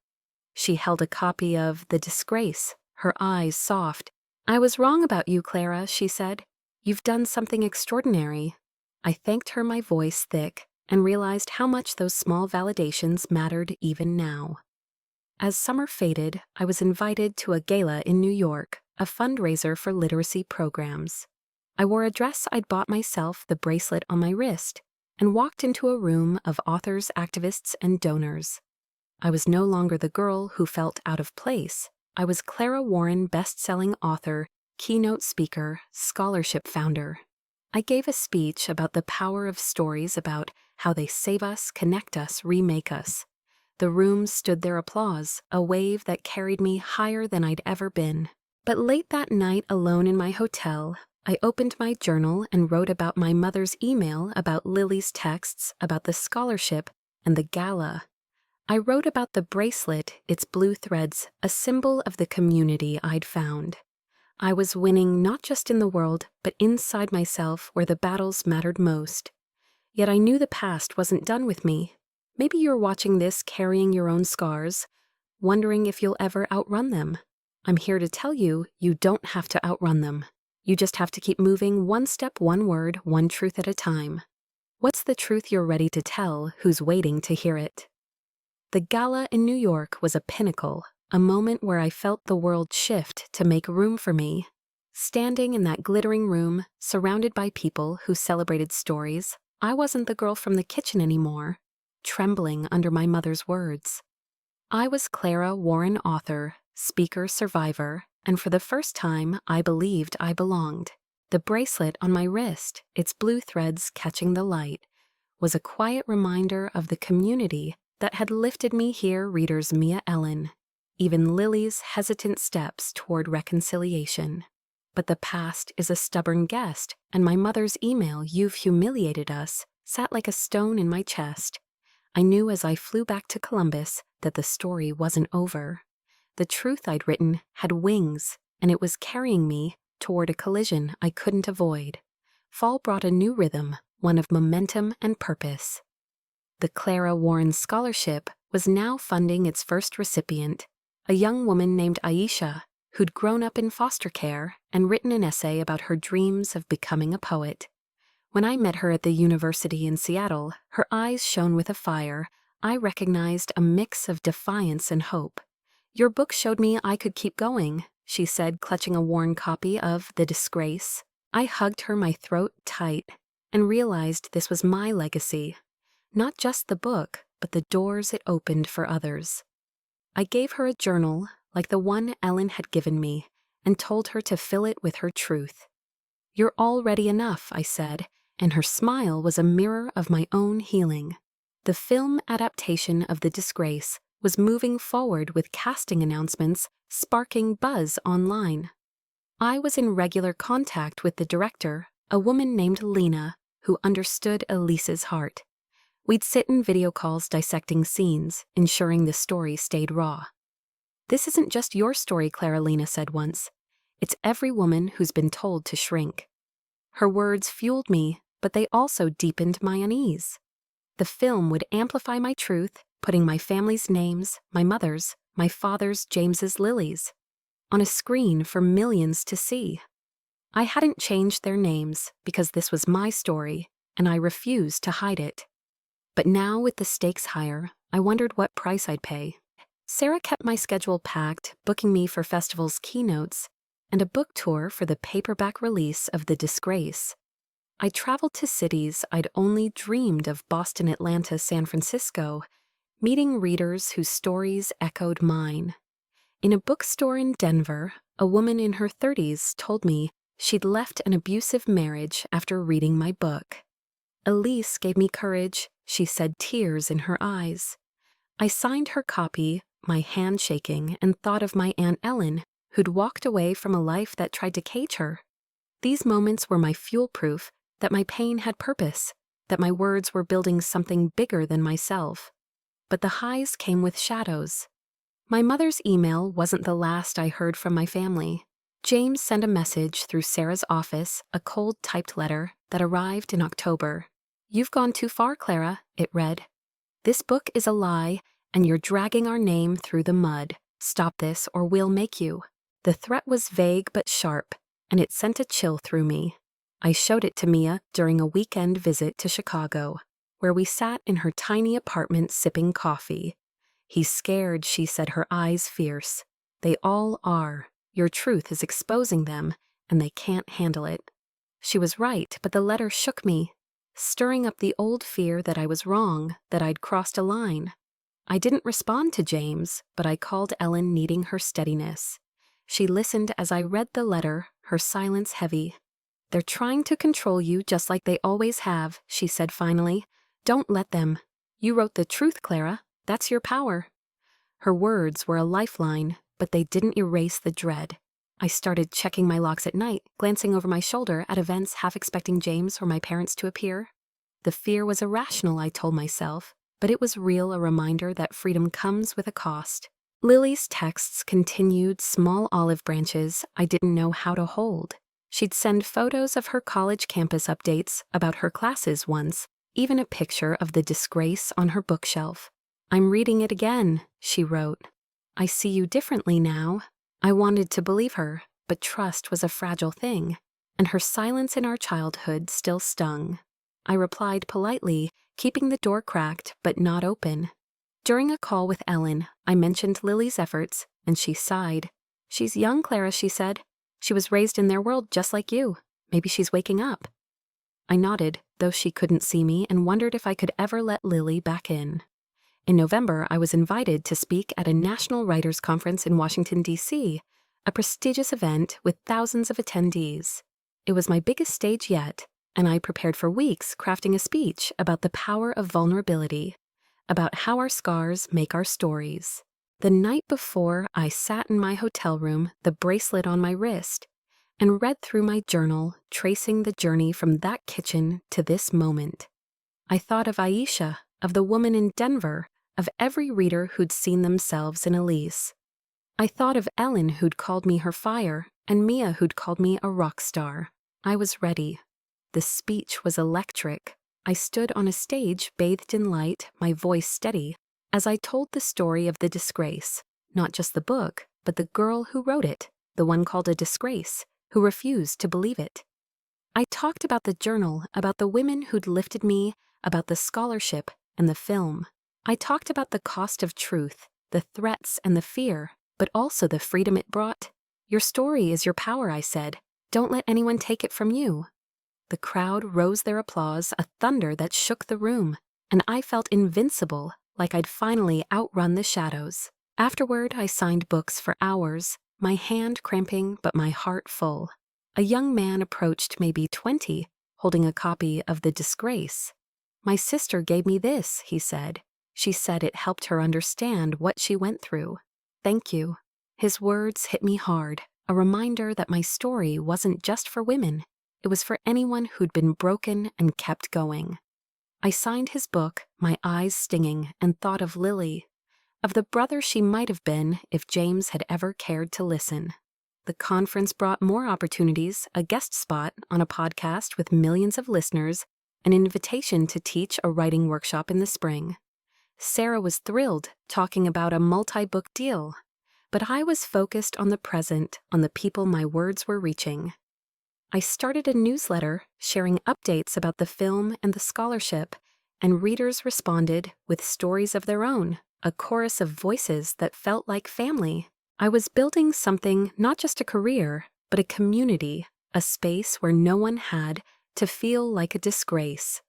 [SPEAKER 1] She held a copy of The Disgrace, her eyes soft. "I was wrong about you, Clara," she said. "You've done something extraordinary." I thanked her, my voice thick, and realized how much those small validations mattered even now. As summer faded, I was invited to a gala in New York, a fundraiser for literacy programs. I wore a dress I'd bought myself, the bracelet on my wrist, and walked into a room of authors, activists, and donors. I was no longer the girl who felt out of place. I was Clara Warren, best-selling author, keynote speaker, scholarship founder. I gave a speech about the power of stories, about how they save us, connect us, remake us. The room stood their applause, a wave that carried me higher than I'd ever been. But late that night, alone in my hotel, I opened my journal and wrote about my mother's email, about Lily's texts, about the scholarship and the gala. I wrote about the bracelet, its blue threads, a symbol of the community I'd found. I was winning not just in the world, but inside myself, where the battles mattered most. Yet I knew the past wasn't done with me. Maybe you're watching this carrying your own scars, wondering if you'll ever outrun them. I'm here to tell you, you don't have to outrun them. You just have to keep moving, one step, one word, one truth at a time. What's the truth you're ready to tell? Who's waiting to hear it? The gala in New York was a pinnacle, a moment where I felt the world shift to make room for me. Standing in that glittering room, surrounded by people who celebrated stories, I wasn't the girl from the kitchen anymore, trembling under my mother's words. I was Clara Warren, author, speaker, survivor, and for the first time, I believed I belonged. The bracelet on my wrist, its blue threads catching the light, was a quiet reminder of the community that had lifted me here, readers Mia Ellen, even Lily's hesitant steps toward reconciliation. But the past is a stubborn guest, and my mother's email, "You've humiliated us," sat like a stone in my chest. I knew as I flew back to Columbus that the story wasn't over. The truth I'd written had wings, and it was carrying me toward a collision I couldn't avoid. Fall brought a new rhythm, one of momentum and purpose. The Clara Warren Scholarship was now funding its first recipient, a young woman named Aisha, who'd grown up in foster care and written an essay about her dreams of becoming a poet. When I met her at the university in Seattle, her eyes shone with a fire. I recognized a mix of defiance and hope. "Your book showed me I could keep going," she said, clutching a worn copy of The Disgrace. I hugged her, my throat tight, and realized this was my legacy. Not just the book, but the doors it opened for others. I gave her a journal, like the one Ellen had given me, and told her to fill it with her truth. "You're already enough," I said, and her smile was a mirror of my own healing. The film adaptation of The Disgrace was moving forward with casting announcements sparking buzz online. I was in regular contact with the director, a woman named Lila, who understood Elise's heart. We'd sit in video calls dissecting scenes, ensuring the story stayed raw. "This isn't just your story," Clara Lina said once. "It's every woman who's been told to shrink." Her words fueled me, but they also deepened my unease. The film would amplify my truth, putting my family's names, my mother's, my father's, James's, Lily's, on a screen for millions to see. I hadn't changed their names because this was my story, and I refused to hide it. But now, with the stakes higher, I wondered what price I'd pay. Sarah kept my schedule packed, booking me for festivals' keynotes and a book tour for the paperback release of The Disgrace. I traveled to cities I'd only dreamed of: Boston, Atlanta, San Francisco, meeting readers whose stories echoed mine. In a bookstore in Denver, a woman in her 30s told me she'd left an abusive marriage after reading my book. Elise gave me courage, she said, tears in her eyes. I signed her copy, my hand shaking, and thought of my Aunt Ellen, who'd walked away from a life that tried to cage her. These moments were my fuel proof that my pain had purpose, that my words were building something bigger than myself. But the highs came with shadows. My mother's email wasn't the last I heard from my family. James sent a message through Sarah's office, a cold typed letter that arrived in October. "You've gone too far, Clara," it read. "This book is a lie, and you're dragging our name through the mud. Stop this or we'll make you." The threat was vague but sharp, and it sent a chill through me. I showed it to Mia during a weekend visit to Chicago, where we sat in her tiny apartment sipping coffee. "He's scared," she said, her eyes fierce. "They all are. Your truth is exposing them, and they can't handle it." She was right, but the letter shook me, stirring up the old fear that I was wrong, that I'd crossed a line. I didn't respond to James, but I called Ellen, needing her steadiness. She listened as I read the letter, her silence heavy. "They're trying to control you just like they always have," she said finally. "Don't let them. You wrote the truth, Clara. That's your power." Her words were a lifeline, but they didn't erase the dread. I started checking my locks at night, glancing over my shoulder at events, half expecting James or my parents to appear. The fear was irrational, I told myself, but it was real, a reminder that freedom comes with a cost. Lily's texts continued, small olive branches I didn't know how to hold. She'd send photos of her college campus updates about her classes once, even a picture of The Disgrace on her bookshelf. "I'm reading it again," she wrote. "I see you differently now." I wanted to believe her, but trust was a fragile thing, and her silence in our childhood still stung. I replied politely, keeping the door cracked but not open. During a call with Ellen, I mentioned Lily's efforts, and she sighed. "She's young, Clara," she said. "She was raised in their world just like you. Maybe she's waking up." I nodded, though she couldn't see me, and wondered if I could ever let Lily back in. In November, I was invited to speak at a National Writers' Conference in Washington, D.C., a prestigious event with thousands of attendees. It was my biggest stage yet, and I prepared for weeks crafting a speech about the power of vulnerability. about how our scars make our stories. The night before, I sat in my hotel room, the bracelet on my wrist, and read through my journal, tracing the journey from that kitchen to this moment. I thought of Aisha, of the woman in Denver, of every reader who'd seen themselves in Elise. I thought of Ellen who'd called me her fire, and Mia who'd called me a rock star. I was ready. The speech was electric. I stood on a stage bathed in light, my voice steady, as I told the story of the disgrace, not just the book, but the girl who wrote it, the one called a disgrace, who refused to believe it. I talked about the journal, about the women who'd lifted me, about the scholarship and the film. I talked about the cost of truth, the threats and the fear, but also the freedom it brought. Your story is your power, I said. Don't let anyone take it from you. The crowd rose their applause, a thunder that shook the room, and I felt invincible, like I'd finally outrun the shadows. Afterward, I signed books for hours, my hand cramping but my heart full. A young man approached, maybe 20, holding a copy of The Disgrace. My sister gave me this, he said. She said it helped her understand what she went through. Thank you. His words hit me hard, a reminder that my story wasn't just for women. It was for anyone who'd been broken and kept going. I signed his book, my eyes stinging, and thought of Lily, of the brother she might have been if James had ever cared to listen. The conference brought more opportunities, a guest spot on a podcast with millions of listeners, an invitation to teach a writing workshop in the spring. Sarah was thrilled, talking about a multi-book deal. But I was focused on the present, on the people my words were reaching. I started a newsletter sharing updates about the film and the scholarship, and readers responded with stories of their own, a chorus of voices that felt like family. I was building something, not just a career, but a community, a space where no one had to feel like a disgrace.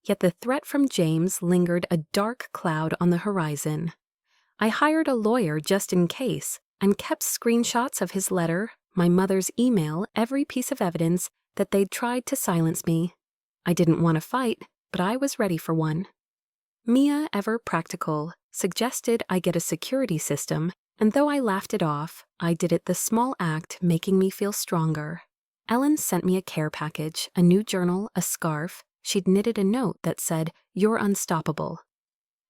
[SPEAKER 1] Yet the threat from James lingered a dark cloud on the horizon. I hired a lawyer just in case and kept screenshots of his letter, my mother's email, every piece of evidence that they'd tried to silence me. I didn't want to fight, but I was ready for one. Mia, ever practical, suggested I get a security system, and though I laughed it off, I did it the small act making me feel stronger. Ellen sent me a care package, a new journal, a scarf. She'd knitted a note that said, "You're unstoppable."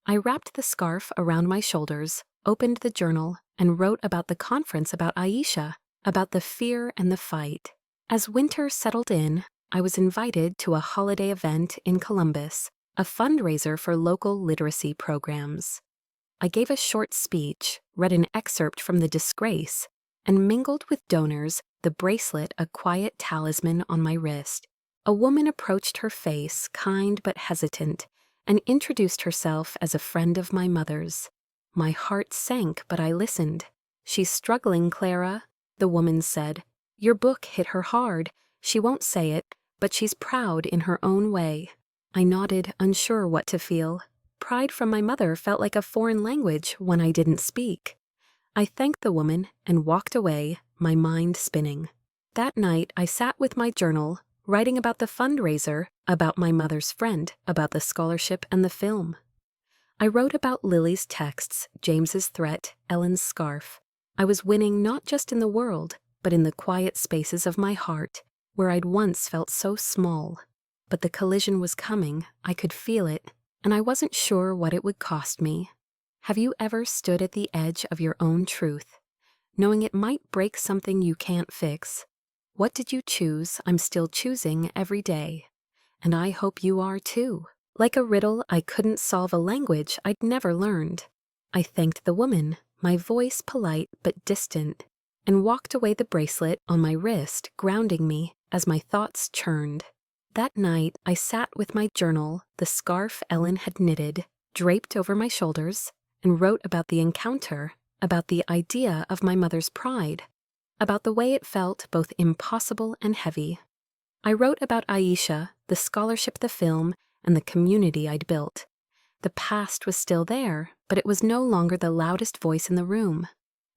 [SPEAKER 1] I wrapped the scarf around my shoulders, opened the journal, and wrote about the conference, about Aisha, about the fear and the fight. As winter settled in, I was invited to a holiday event in Columbus, a fundraiser for local literacy programs. I gave a short speech, read an excerpt from The Disgrace, and mingled with donors, the bracelet a quiet talisman on my wrist. A woman approached her face, kind but hesitant, and introduced herself as a friend of my mother's. My heart sank, but I listened. "She's struggling, Clara," the woman said. "Your book hit her hard. She won't say it, but she's proud in her own way." I nodded, unsure what to feel. Pride from my mother felt like a foreign language when I didn't speak. I thanked the woman and walked away, my mind spinning. That night, I sat with my journal, writing about the fundraiser, about my mother's friend, about the scholarship and the film. I wrote about Lily's texts, James's threat, Ellen's scarf. I was winning not just in the world, but in the quiet spaces of my heart, where I'd once felt so small. But the collision was coming, I could feel it, and I wasn't sure what it would cost me. Have you ever stood at the edge of your own truth, knowing it might break something you can't fix? What did you choose? I'm still choosing every day. And I hope you are too. Like a riddle, I couldn't solve a language I'd never learned. I thanked the woman, my voice polite but distant, and walked away, the bracelet on my wrist grounding me as my thoughts churned. That night, I sat with my journal, the scarf Ellen had knitted, draped over my shoulders, and wrote about the encounter, about the idea of my mother's pride, about the way it felt both impossible and heavy. I wrote about Aisha, the scholarship, the film, and the community I'd built. The past was still there, but it was no longer the loudest voice in the room.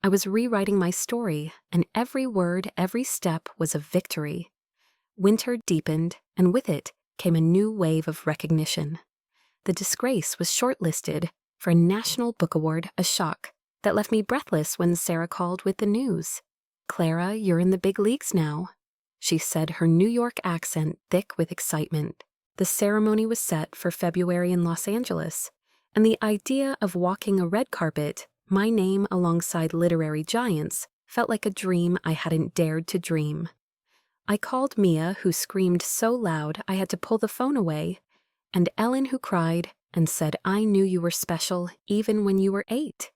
[SPEAKER 1] I was rewriting my story, and every word, every step was a victory. Winter deepened, and with it came a new wave of recognition. The Disgrace was shortlisted, for a National Book Award, a shock that left me breathless when Sarah called with the news. "Clara, you're in the big leagues now," she said, her New York accent thick with excitement. The ceremony was set for February in Los Angeles, and the idea of walking a red carpet, my name alongside literary giants, felt like a dream I hadn't dared to dream. I called Mia, who screamed so loud I had to pull the phone away, and Ellen, who cried and said I knew you were special even when you were 8.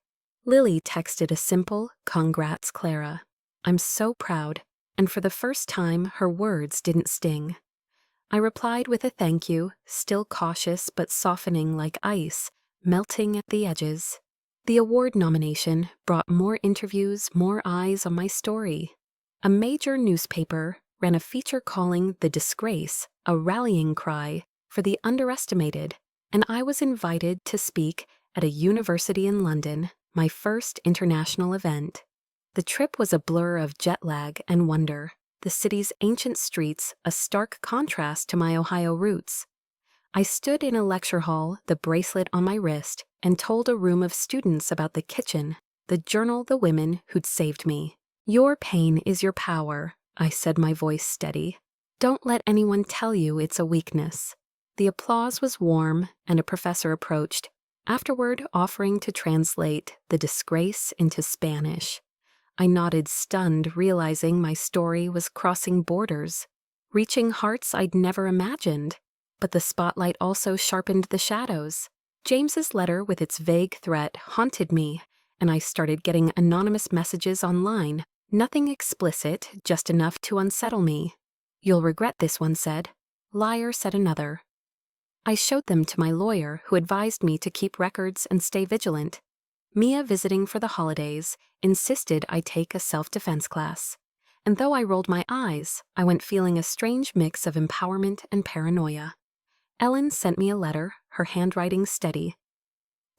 [SPEAKER 1] Lily texted a simple, "Congrats, Clara. I'm so proud," and for the first time her words didn't sting. I replied with a thank you, still cautious but softening like ice, melting at the edges. The award nomination brought more interviews, more eyes on my story. A major newspaper ran a feature calling the Disgrace a rallying cry for the underestimated, and I was invited to speak at a university in London, my first international event. The trip was a blur of jet lag and wonder, the city's ancient streets a stark contrast to my Ohio roots. I stood in a lecture hall, the bracelet on my wrist, and told a room of students about the kitchen, the journal, the women who'd saved me. "Your pain is your power," I said, my voice steady. "Don't let anyone tell you it's a weakness." The applause was warm, and a professor approached, afterward offering to translate The Disgrace into Spanish. I nodded, stunned, realizing my story was crossing borders, reaching hearts I'd never imagined. But the spotlight also sharpened the shadows. James's letter with its vague threat haunted me, and I started getting anonymous messages online, nothing explicit, just enough to unsettle me. "You'll regret this," one said. "Liar," said another. I showed them to my lawyer, who advised me to keep records and stay vigilant. Mia, visiting for the holidays, insisted I take a self-defense class. And though I rolled my eyes, I went feeling a strange mix of empowerment and paranoia. Ellen sent me a letter, her handwriting steady.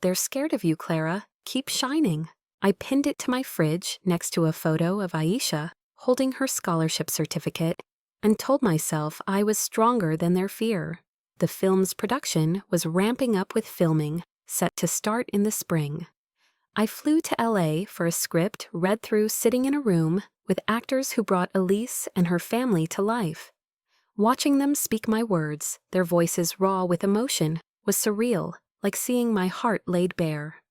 [SPEAKER 1] "They're scared of you, Clara. Keep shining." I pinned it to my fridge next to a photo of Aisha holding her scholarship certificate and told myself I was stronger than their fear. The film's production was ramping up with filming, set to start in the spring. I flew to LA for a script read through sitting in a room with actors who brought Elise and her family to life. Watching them speak my words, their voices raw with emotion, was surreal, like seeing my heart laid bare.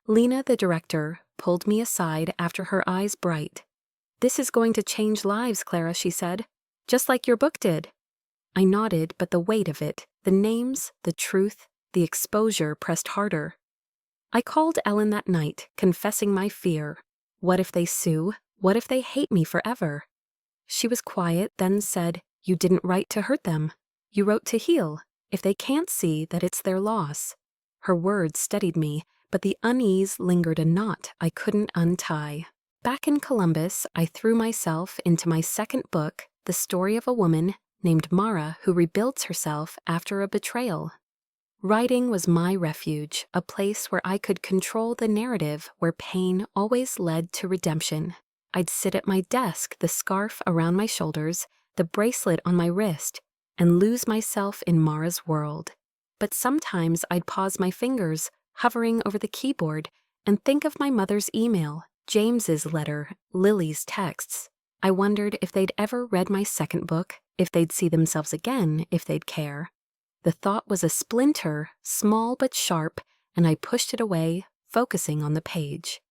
[SPEAKER 1] Lina, the director, pulled me aside after her eyes bright. "This is going to change lives, Clara," she said, "just like your book did." I nodded, but the weight of it, the names, the truth, the exposure pressed harder. I called Ellen that night, confessing my fear. What if they sue? What if they hate me forever? She was quiet, then said, "You didn't write to hurt them. You wrote to heal, if they can't see that it's their loss." Her words steadied me, but the unease lingered, a knot I couldn't untie. Back in Columbus, I threw myself into my second book, the story of a woman named Mara who rebuilds herself after a betrayal. Writing was my refuge, a place where I could control the narrative, where pain always led to redemption. I'd sit at my desk, the scarf around my shoulders, the bracelet on my wrist, and lose myself in Mara's world. But sometimes I'd pause my fingers, hovering over the keyboard, and think of my mother's email, James's letter, Lily's texts. I wondered if they'd ever read my second book, if they'd see themselves again, if they'd care. The thought was a splinter, small but sharp, and I pushed it away, focusing on the page.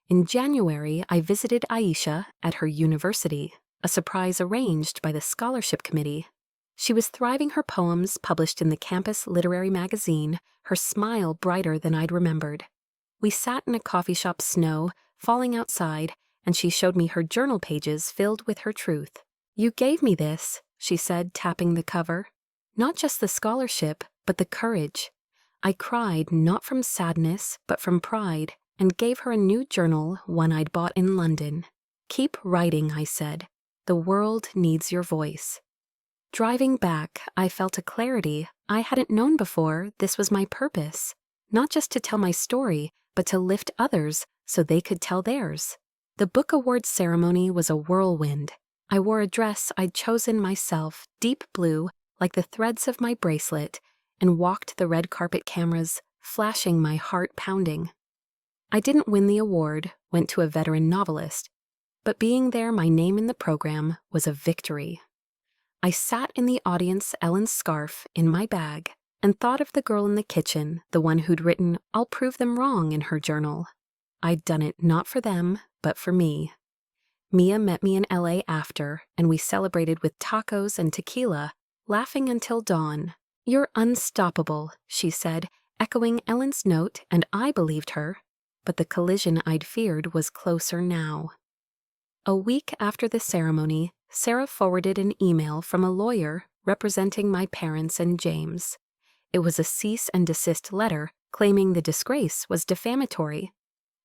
[SPEAKER 1] In January, I visited Aisha at her university, a surprise arranged by the scholarship committee. She was thriving, her poems published in the campus literary magazine, her smile brighter than I'd remembered. We sat in a coffee shop, snow falling outside, and she showed me her journal pages filled with her truth. "You gave me this," she said, tapping the cover. "Not just the scholarship, but the courage." I cried, not from sadness, but from pride, and gave her a new journal, one I'd bought in London. "Keep writing," I said. "The world needs your voice." Driving back, I felt a clarity I hadn't known before. This was my purpose, not just to tell my story, but to lift others so they could tell theirs. The book awards ceremony was a whirlwind. I wore a dress I'd chosen myself, deep blue, like the threads of my bracelet, and walked the red carpet cameras, flashing my heart pounding. I didn't win the award, went to a veteran novelist, but being there, my name in the program, was a victory. I sat in the audience, Ellen's scarf in my bag, and thought of the girl in the kitchen, the one who'd written, "I'll prove them wrong" in her journal. I'd done it not for them, but for me. Mia met me in LA after, and we celebrated with tacos and tequila, laughing until dawn. "You're unstoppable," she said, echoing Ellen's note, and I believed her. But the collision I'd feared was closer now. A week after the ceremony, Sarah forwarded an email from a lawyer representing my parents and James. It was a cease and desist letter claiming the disgrace was defamatory,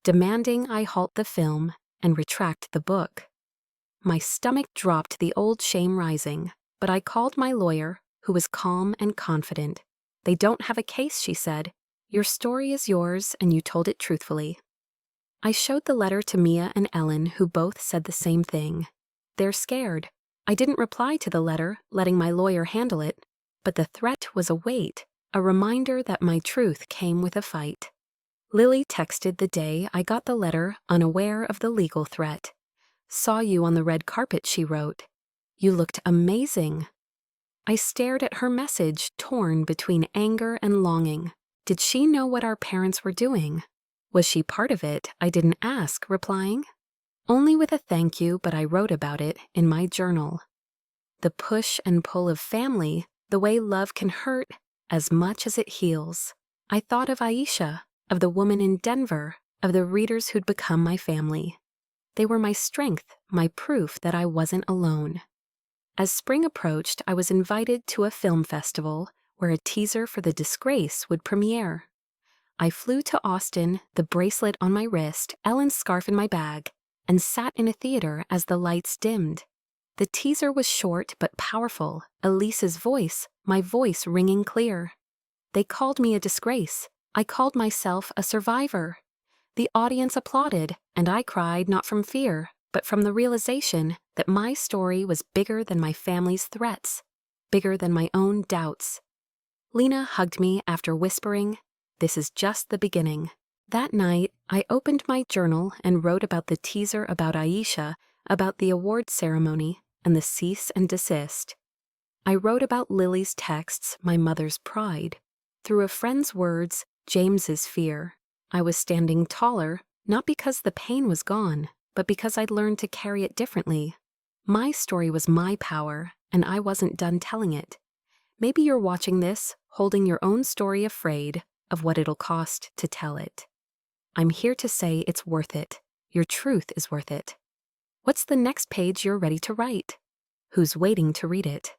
[SPEAKER 1] demanding I halt the film and retract the book. My stomach dropped, the old shame rising, but I called my lawyer, who was calm and confident. "They don't have a case," she said. "Your story is yours, and you told it truthfully." I showed the letter to Mia and Ellen, who both said the same thing. They're scared. I didn't reply to the letter, letting my lawyer handle it, but the threat was a weight, a reminder that my truth came with a fight. Lily texted the day I got the letter, unaware of the legal threat. "Saw you on the red carpet," she wrote. "You looked amazing." I stared at her message, torn between anger and longing. Did she know what our parents were doing? Was she part of it? I didn't ask, replying. Only with a thank you, but I wrote about it in my journal. The push and pull of family, the way love can hurt as much as it heals. I thought of Aisha, of the woman in Denver, of the readers who'd become my family. They were my strength, my proof that I wasn't alone. As spring approached, I was invited to a film festival where a teaser for The Disgrace would premiere. I flew to Austin, the bracelet on my wrist, Ellen's scarf in my bag, and sat in a theater as the lights dimmed. The teaser was short but powerful, Elise's voice, my voice ringing clear. They called me a disgrace. I called myself a survivor. The audience applauded, and I cried not from fear, but from the realization that my story was bigger than my family's threats, bigger than my own doubts. Lena hugged me after whispering, "This is just the beginning." That night, I opened my journal and wrote about the teaser, about Aisha, about the award ceremony, and the cease and desist. I wrote about Lily's texts, my mother's pride. Through a friend's words, James's fear. I was standing taller, not because the pain was gone, but because I'd learned to carry it differently. My story was my power, and I wasn't done telling it. Maybe you're watching this, holding your own story, afraid of what it'll cost to tell it. I'm here to say it's worth it. Your truth is worth it. What's the next page you're ready to write? Who's waiting to read it?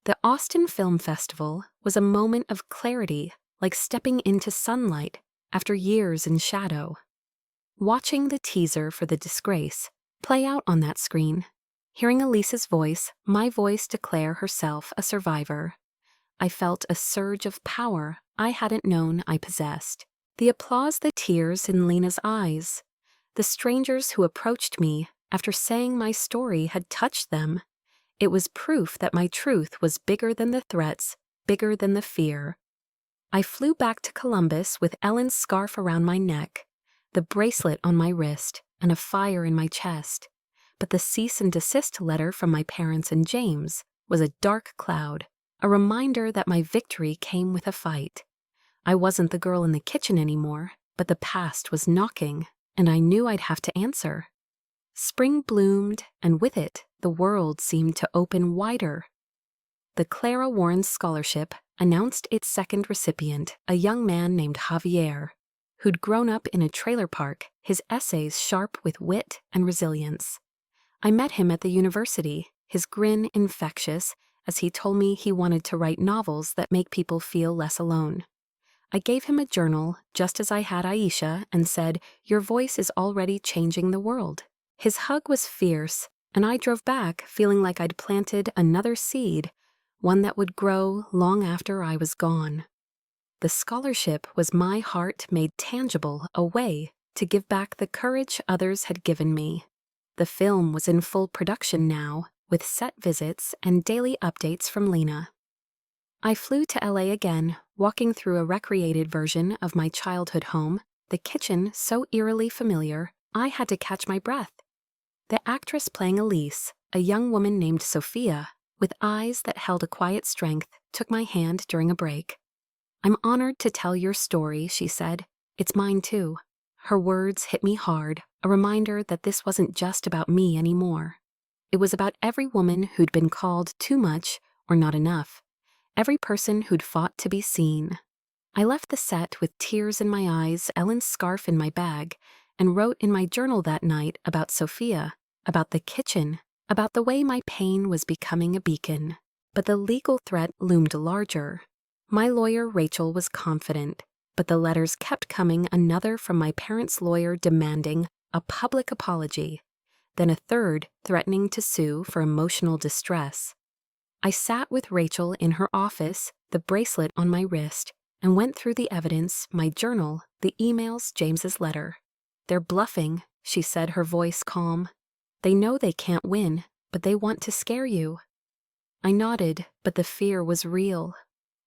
[SPEAKER 1] The Austin Film Festival was a moment of clarity, like stepping into sunlight after years in shadow. Watching the teaser for The Disgrace play out on that screen, hearing Elise's voice, my voice, declare herself a survivor, I felt a surge of power I hadn't known I possessed. The applause, the tears in Lena's eyes, the strangers who approached me after saying my story had touched them. It was proof that my truth was bigger than the threats, bigger than the fear. I flew back to Columbus with Ellen's scarf around my neck, the bracelet on my wrist, and a fire in my chest. But the cease and desist letter from my parents and James was a dark cloud, a reminder that my victory came with a fight. I wasn't the girl in the kitchen anymore, but the past was knocking, and I knew I'd have to answer. Spring bloomed, and with it, the world seemed to open wider. The Clara Warren Scholarship announced its second recipient, a young man named Javier, who'd grown up in a trailer park, his essays sharp with wit and resilience. I met him at the university, his grin infectious, as he told me he wanted to write novels that make people feel less alone. I gave him a journal, just as I had Aisha, and said, "Your voice is already changing the world." His hug was fierce, and I drove back feeling like I'd planted another seed, one that would grow long after I was gone. The scholarship was my heart made tangible, a way to give back the courage others had given me. The film was in full production now, with set visits and daily updates from Lena. I flew to LA again, Walking through a recreated version of my childhood home, the kitchen so eerily familiar, I had to catch my breath. The actress playing Elise, a young woman named Sophia, with eyes that held a quiet strength, took my hand during a break. "I'm honored to tell your story," she said. "It's mine too." Her words hit me hard, a reminder that this wasn't just about me anymore. It was about every woman who'd been called too much or not enough, every person who'd fought to be seen. I left the set with tears in my eyes, Ellen's scarf in my bag, and wrote in my journal that night about Sophia, about the kitchen, about the way my pain was becoming a beacon. But the legal threat loomed larger. My lawyer, Rachel, was confident, but the letters kept coming, another from my parents' lawyer demanding a public apology, then a third threatening to sue for emotional distress. I sat with Rachel in her office, the bracelet on my wrist, and went through the evidence, my journal, the emails, James's letter. "They're bluffing," she said, her voice calm. "They know they can't win, but they want to scare you." I nodded, but the fear was real.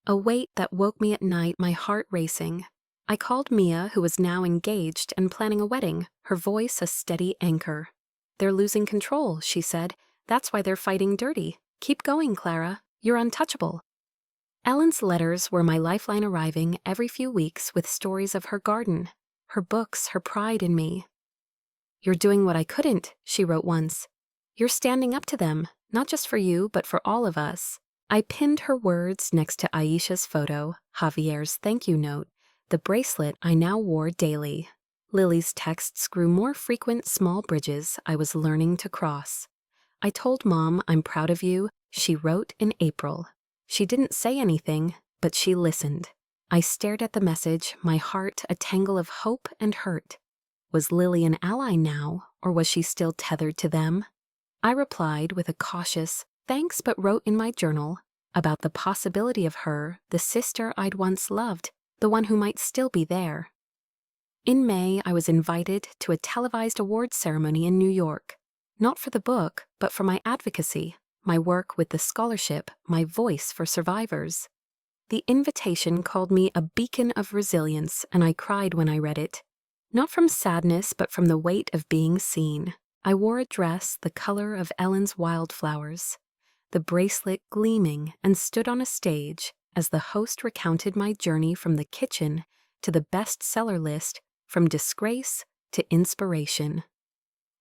[SPEAKER 1] A weight that woke me at night, my heart racing. I called Mia, who was now engaged and planning a wedding, her voice a steady anchor. "They're losing control," she said. "That's why they're fighting dirty. Keep going, Clara. You're untouchable." Ellen's letters were my lifeline, arriving every few weeks with stories of her garden, her books, her pride in me. "You're doing what I couldn't," she wrote once. "You're standing up to them, not just for you, but for all of us." I pinned her words next to Aisha's photo, Javier's thank you note, the bracelet I now wore daily. Lily's texts grew more frequent, small bridges I was learning to cross. "I told Mom I'm proud of you," she wrote in April. She didn't say anything, but she listened. I stared at the message, my heart a tangle of hope and hurt. Was Lily an ally now, or was she still tethered to them? I replied with a cautious thanks, but wrote in my journal about the possibility of her, the sister I'd once loved, the one who might still be there. In May, I was invited to a televised awards ceremony in New York, not for the book, but for my advocacy, my work with the scholarship, my voice for survivors. The invitation called me a beacon of resilience, and I cried when I read it. Not from sadness, but from the weight of being seen. I wore a dress the color of Ellen's wildflowers, the bracelet gleaming, and stood on a stage as the host recounted my journey from the kitchen to the bestseller list, from disgrace to inspiration.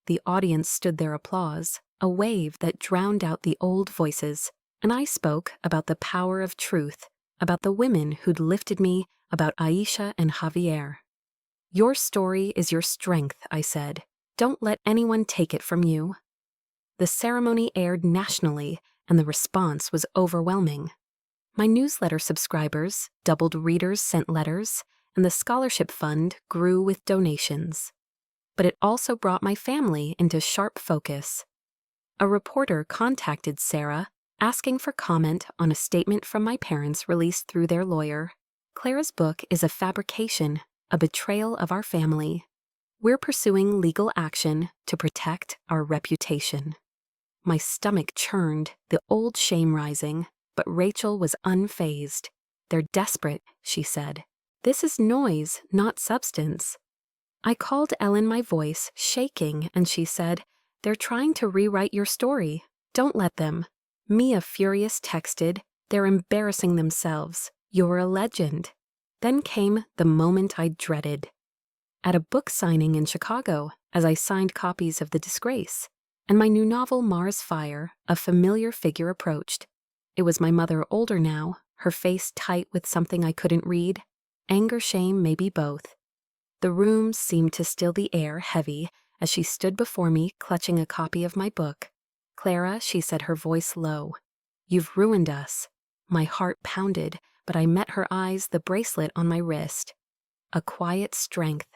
[SPEAKER 1] The audience stood their applause, a wave that drowned out the old voices, and I spoke about the power of truth, about the women who'd lifted me, about Aisha and Javier. "Your story is your strength," I said. "Don't let anyone take it from you." The ceremony aired nationally, and the response was overwhelming. My newsletter subscribers doubled, readers sent letters, and the scholarship fund grew with donations. But it also brought my family into sharp focus. A reporter contacted Sarah, asking for comment on a statement from my parents released through their lawyer. "Clara's book is a fabrication, a betrayal of our family. We're pursuing legal action to protect our reputation." My stomach churned, the old shame rising, but Rachel was unfazed. "They're desperate," she said. "This is noise, not substance." I called Ellen, my voice shaking, and she said, "They're trying to rewrite your story. Don't let them." Mia, furious, texted, "They're embarrassing themselves. You're a legend." Then came the moment I dreaded. At a book signing in Chicago, as I signed copies of The Disgrace, and my new novel Mars Fire, a familiar figure approached. It was my mother, older now, her face tight with something I couldn't read. Anger, shame, maybe both. The room seemed to still the air, heavy, as she stood before me, clutching a copy of my book. "Clara," she said, her voice low, "you've ruined us." My heart pounded, but I met her eyes, the bracelet on my wrist. A quiet strength.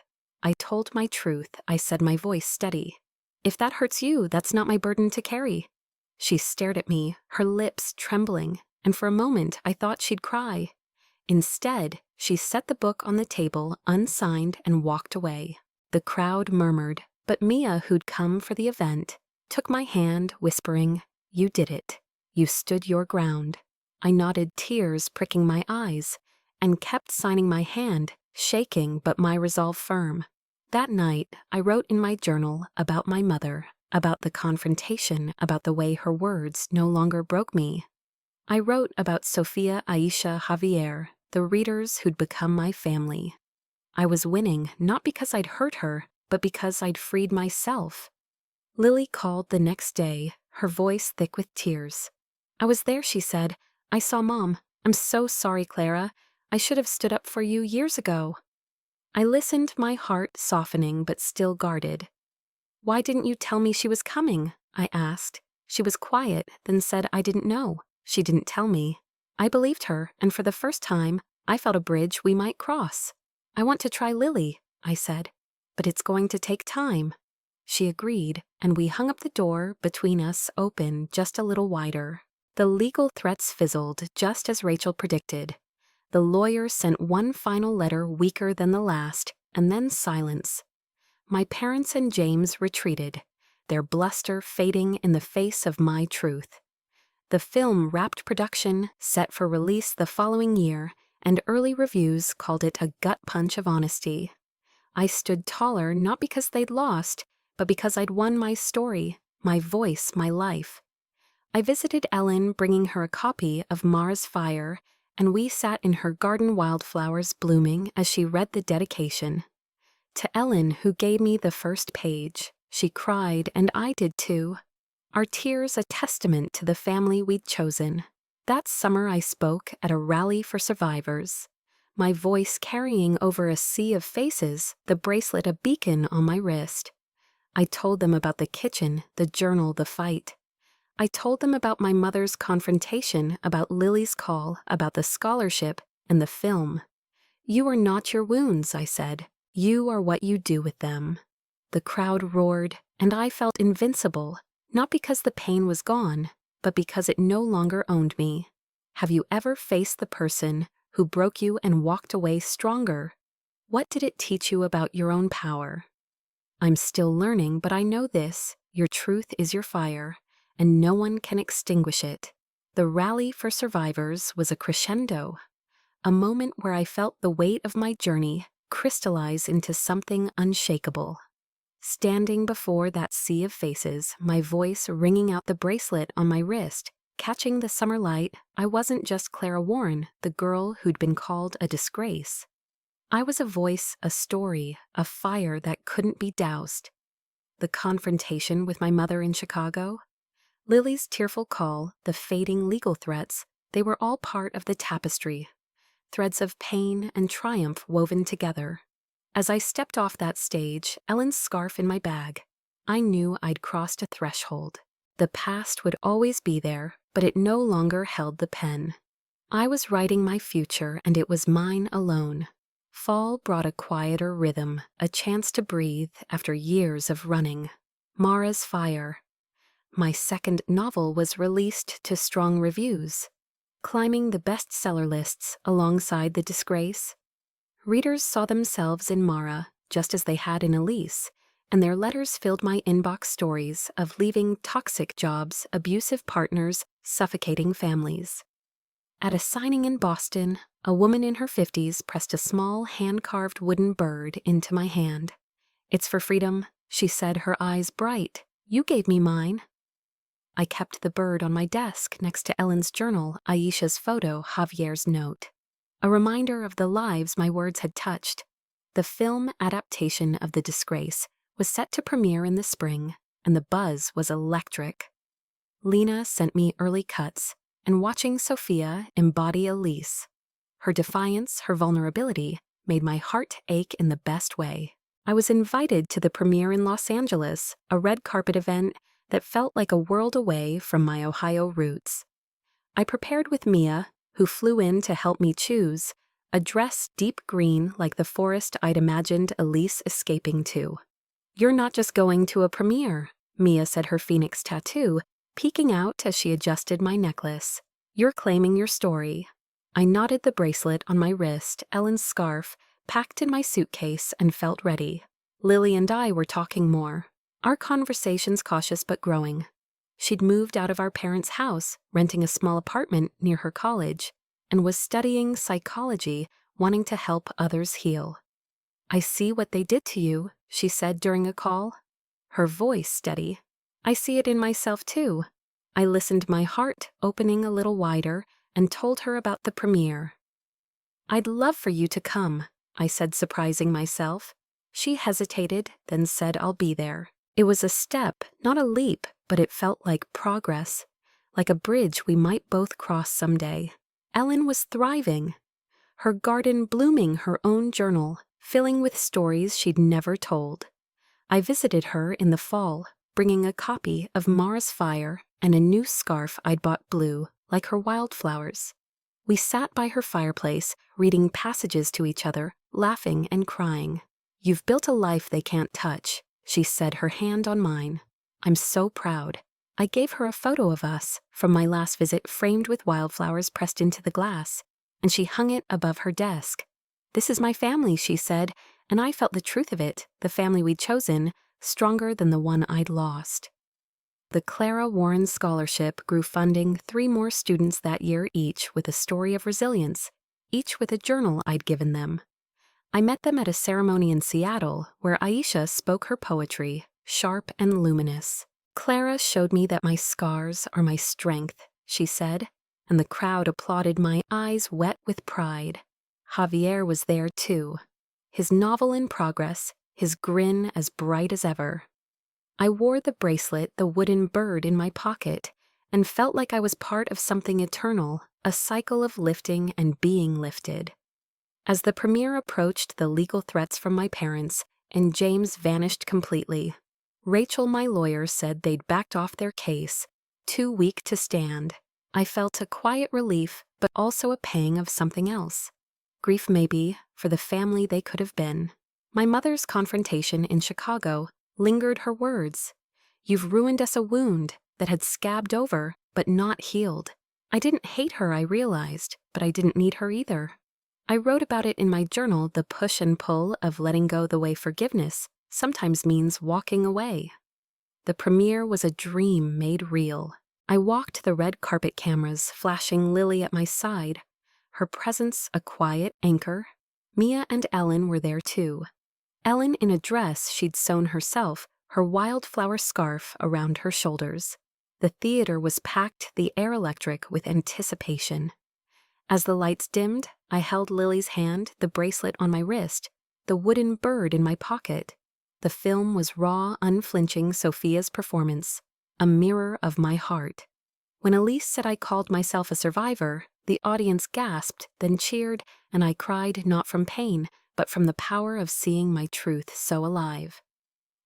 [SPEAKER 1] I told my truth, I said, my voice steady. "If that hurts you, that's not my burden to carry." She stared at me, her lips trembling, and for a moment I thought she'd cry. Instead, she set the book on the table, unsigned, and walked away. The crowd murmured, but Mia, who'd come for the event, took my hand, whispering, "You did it. You stood your ground." I nodded, tears pricking my eyes, and kept signing my hand, shaking but my resolve firm. That night, I wrote in my journal about my mother, about the confrontation, about the way her words no longer broke me. I wrote about Sofia, Aisha, Javier, the readers who'd become my family. I was winning not because I'd hurt her, but because I'd freed myself. Lily called the next day, her voice thick with tears. I was there, she said. I saw Mom. I'm so sorry, Clara. I should have stood up for you years ago. I listened, my heart softening but still guarded. Why didn't you tell me she was coming? I asked. She was quiet, then said I didn't know. She didn't tell me. I believed her, and for the first time, I felt a bridge we might cross. I want to try Lily, I said, but it's going to take time. She agreed, and we hung up the door between us open just a little wider. The legal threats fizzled just as Rachel predicted. The lawyer sent one final letter weaker than the last, and then silence. My parents and James retreated, their bluster fading in the face of my truth. The film wrapped production, set for release the following year, and early reviews called it a gut punch of honesty. I stood taller not because they'd lost, but because I'd won my story, my voice, my life. I visited Ellen, bringing her a copy of Mara's Fire, and we sat in her garden, wildflowers blooming as she read the dedication. To Ellen, who gave me the first page, she cried, and I did too. Our tears a testament to the family we'd chosen. That summer I spoke at a rally for survivors, my voice carrying over a sea of faces, the bracelet a beacon on my wrist. I told them about the kitchen, the journal, the fight. I told them about my mother's confrontation, about Lily's call, about the scholarship, and the film. You are not your wounds, I said. You are what you do with them. The crowd roared, and I felt invincible, not because the pain was gone, but because it no longer owned me. Have you ever faced the person who broke you and walked away stronger? What did it teach you about your own power? I'm still learning, but I know this: your truth is your fire, and no one can extinguish it. The rally for survivors was a crescendo, a moment where I felt the weight of my journey crystallize into something unshakable. Standing before that sea of faces, my voice ringing out the bracelet on my wrist, catching the summer light, I wasn't just Clara Warren, the girl who'd been called a disgrace. I was a voice, a story, a fire that couldn't be doused. The confrontation with my mother in Chicago, Lily's tearful call, the fading legal threats, they were all part of the tapestry, threads of pain and triumph woven together. As I stepped off that stage, Ellen's scarf in my bag, I knew I'd crossed a threshold. The past would always be there, but it no longer held the pen. I was writing my future, and it was mine alone. Fall brought a quieter rhythm, a chance to breathe after years of running. Mara's Fire. My second novel was released to strong reviews, climbing the bestseller lists alongside The Disgrace. Readers saw themselves in Mara, just as they had in Elise, and their letters filled my inbox stories of leaving toxic jobs, abusive partners, suffocating families. At a signing in Boston, a woman in her 50s pressed a small hand-carved wooden bird into my hand. "It's for freedom," she said, her eyes bright. "You gave me mine." I kept the bird on my desk next to Ellen's journal, Aisha's photo, Javier's note. A reminder of the lives my words had touched. The film adaptation of The Disgrace was set to premiere in the spring, and the buzz was electric. Lina sent me early cuts, and watching Sofia embody Elise. Her defiance, her vulnerability, made my heart ache in the best way. I was invited to the premiere in Los Angeles, a red carpet event that felt like a world away from my Ohio roots. I prepared with Mia, who flew in to help me choose, a dress deep green like the forest I'd imagined Elise escaping to. "You're not just going to a premiere," Mia said, her phoenix tattoo peeking out as she adjusted my necklace. "You're claiming your story." I knotted the bracelet on my wrist, Ellen's scarf, packed in my suitcase, and felt ready. Lily and I were talking more, our conversations cautious but growing. She'd moved out of our parents' house, renting a small apartment near her college. and was studying psychology, wanting to help others heal. "I see what they did to you," she said during a call, her voice steady. "I see it in myself too." I listened, my heart opening a little wider, and told her about the premiere. "I'd love for you to come," I said, surprising myself. She hesitated, then said, "I'll be there." It was a step, not a leap, but it felt like progress, like a bridge we might both cross someday. Ellen was thriving, her garden blooming, her own journal filling with stories she'd never told. I visited her in the fall, bringing a copy of Mara's Fire and a new scarf I'd bought blue, like her wildflowers. We sat by her fireplace, reading passages to each other, laughing and crying. "You've built a life they can't touch," she said, her hand on mine. "I'm so proud." I gave her a photo of us from my last visit, framed with wildflowers pressed into the glass, and she hung it above her desk. "This is my family," she said, and I felt the truth of it, the family we'd chosen, stronger than the one I'd lost. The Clara Warren Scholarship grew, funding 3 more students that year, each with a story of resilience, each with a journal I'd given them. I met them at a ceremony in Seattle where Aisha spoke her poetry, sharp and luminous. "Clara showed me that my scars are my strength," she said, and the crowd applauded, my eyes wet with pride. Javier was there too, his novel in progress, his grin as bright as ever. I wore the bracelet, the wooden bird, in my pocket, and felt like I was part of something eternal, a cycle of lifting and being lifted. As the premiere approached, the legal threats from my parents and James vanished completely. Rachel, my lawyer, said they'd backed off their case, too weak to stand. I felt a quiet relief, but also a pang of something else. Grief, maybe, for the family they could have been. My mother's confrontation in Chicago lingered, her words. "You've ruined us," a wound that had scabbed over, but not healed. I didn't hate her, I realized, but I didn't need her either. I wrote about it in my journal, the push and pull of letting go, the way forgiveness sometimes means walking away. The premiere was a dream made real. I walked the red carpet, cameras flashing, Lily at my side, her presence a quiet anchor. Mia and Ellen were there too. Ellen in a dress she'd sewn herself, her wildflower scarf around her shoulders. The theater was packed, the air electric with anticipation. As the lights dimmed, I held Lily's hand, the bracelet on my wrist, the wooden bird in my pocket. The film was raw, unflinching, Sophia's performance, a mirror of my heart. When Elise said I called myself a survivor, the audience gasped, then cheered, and I cried, not from pain, but from the power of seeing my truth so alive.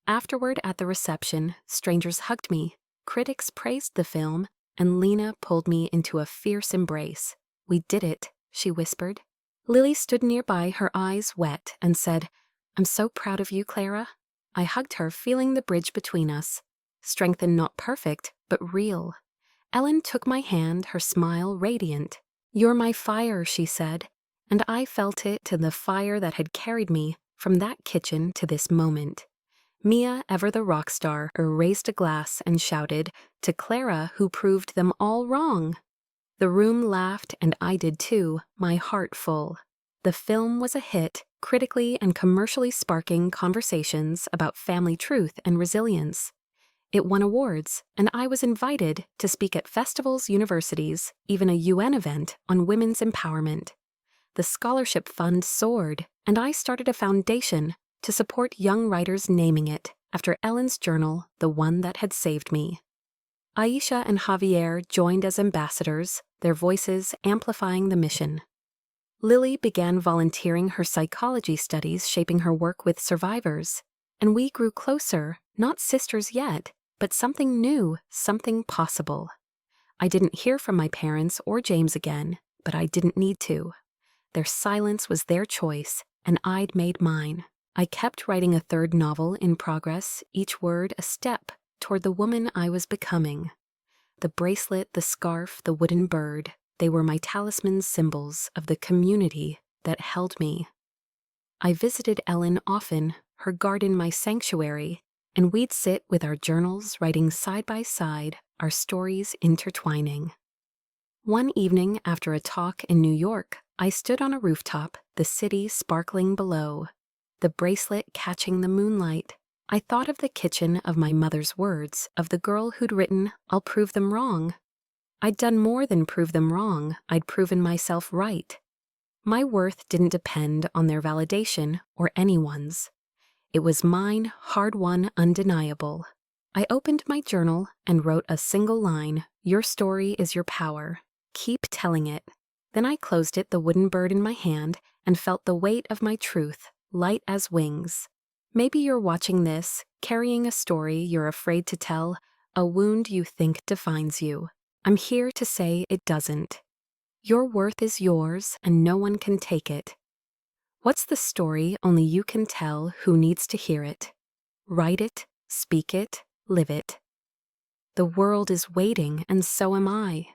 [SPEAKER 1] Afterward, at the reception, strangers hugged me, critics praised the film, and Lina pulled me into a fierce embrace. "We did it," she whispered. Lily stood nearby, her eyes wet, and said, "I'm so proud of you, Clara." I hugged her, feeling the bridge between us. Strengthened, not perfect, but real. Ellen took my hand, her smile radiant. "You're my fire," she said, and I felt it, to the fire that had carried me from that kitchen to this moment. Mia, ever the rock star, raised a glass and shouted, "To Clara, who proved them all wrong." The room laughed, and I did too, my heart full. The film was a hit, critically and commercially sparking conversations about family truth and resilience. It won awards, and I was invited to speak at festivals, universities, even a UN event on women's empowerment. The scholarship fund soared, and I started a foundation to support young writers, naming it after Ellen's journal, the one that had saved me. Aisha and Javier joined as ambassadors, their voices amplifying the mission. Lily began volunteering, her psychology studies shaping her work with survivors, and we grew closer, not sisters yet, but something new, something possible. I didn't hear from my parents or James again, but I didn't need to. Their silence was their choice, and I'd made mine. I kept writing, a 3rd novel in progress, each word a step toward the woman I was becoming. The bracelet, the scarf, the wooden bird, they were my talisman, symbols of the community that held me. I visited Ellen often, her garden my sanctuary, and we'd sit with our journals, writing side by side, our stories intertwining. One evening after a talk in New York, I stood on a rooftop, the city sparkling below, the bracelet catching the moonlight. I thought of the kitchen, of my mother's words, of the girl who'd written, "I'll prove them wrong." I'd done more than prove them wrong, I'd proven myself right. My worth didn't depend on their validation or anyone's. It was mine, hard-won, undeniable. I opened my journal and wrote a single line, "Your story is your power. Keep telling it." Then I closed it, the wooden bird in my hand, and felt the weight of my truth, light as wings. Maybe you're watching this, carrying a story you're afraid to tell, a wound you think defines you. I'm here to say it doesn't. Your worth is yours, and no one can take it. What's the story only you can tell? Who needs to hear it? Write it, speak it, live it. The world is waiting, and so am I.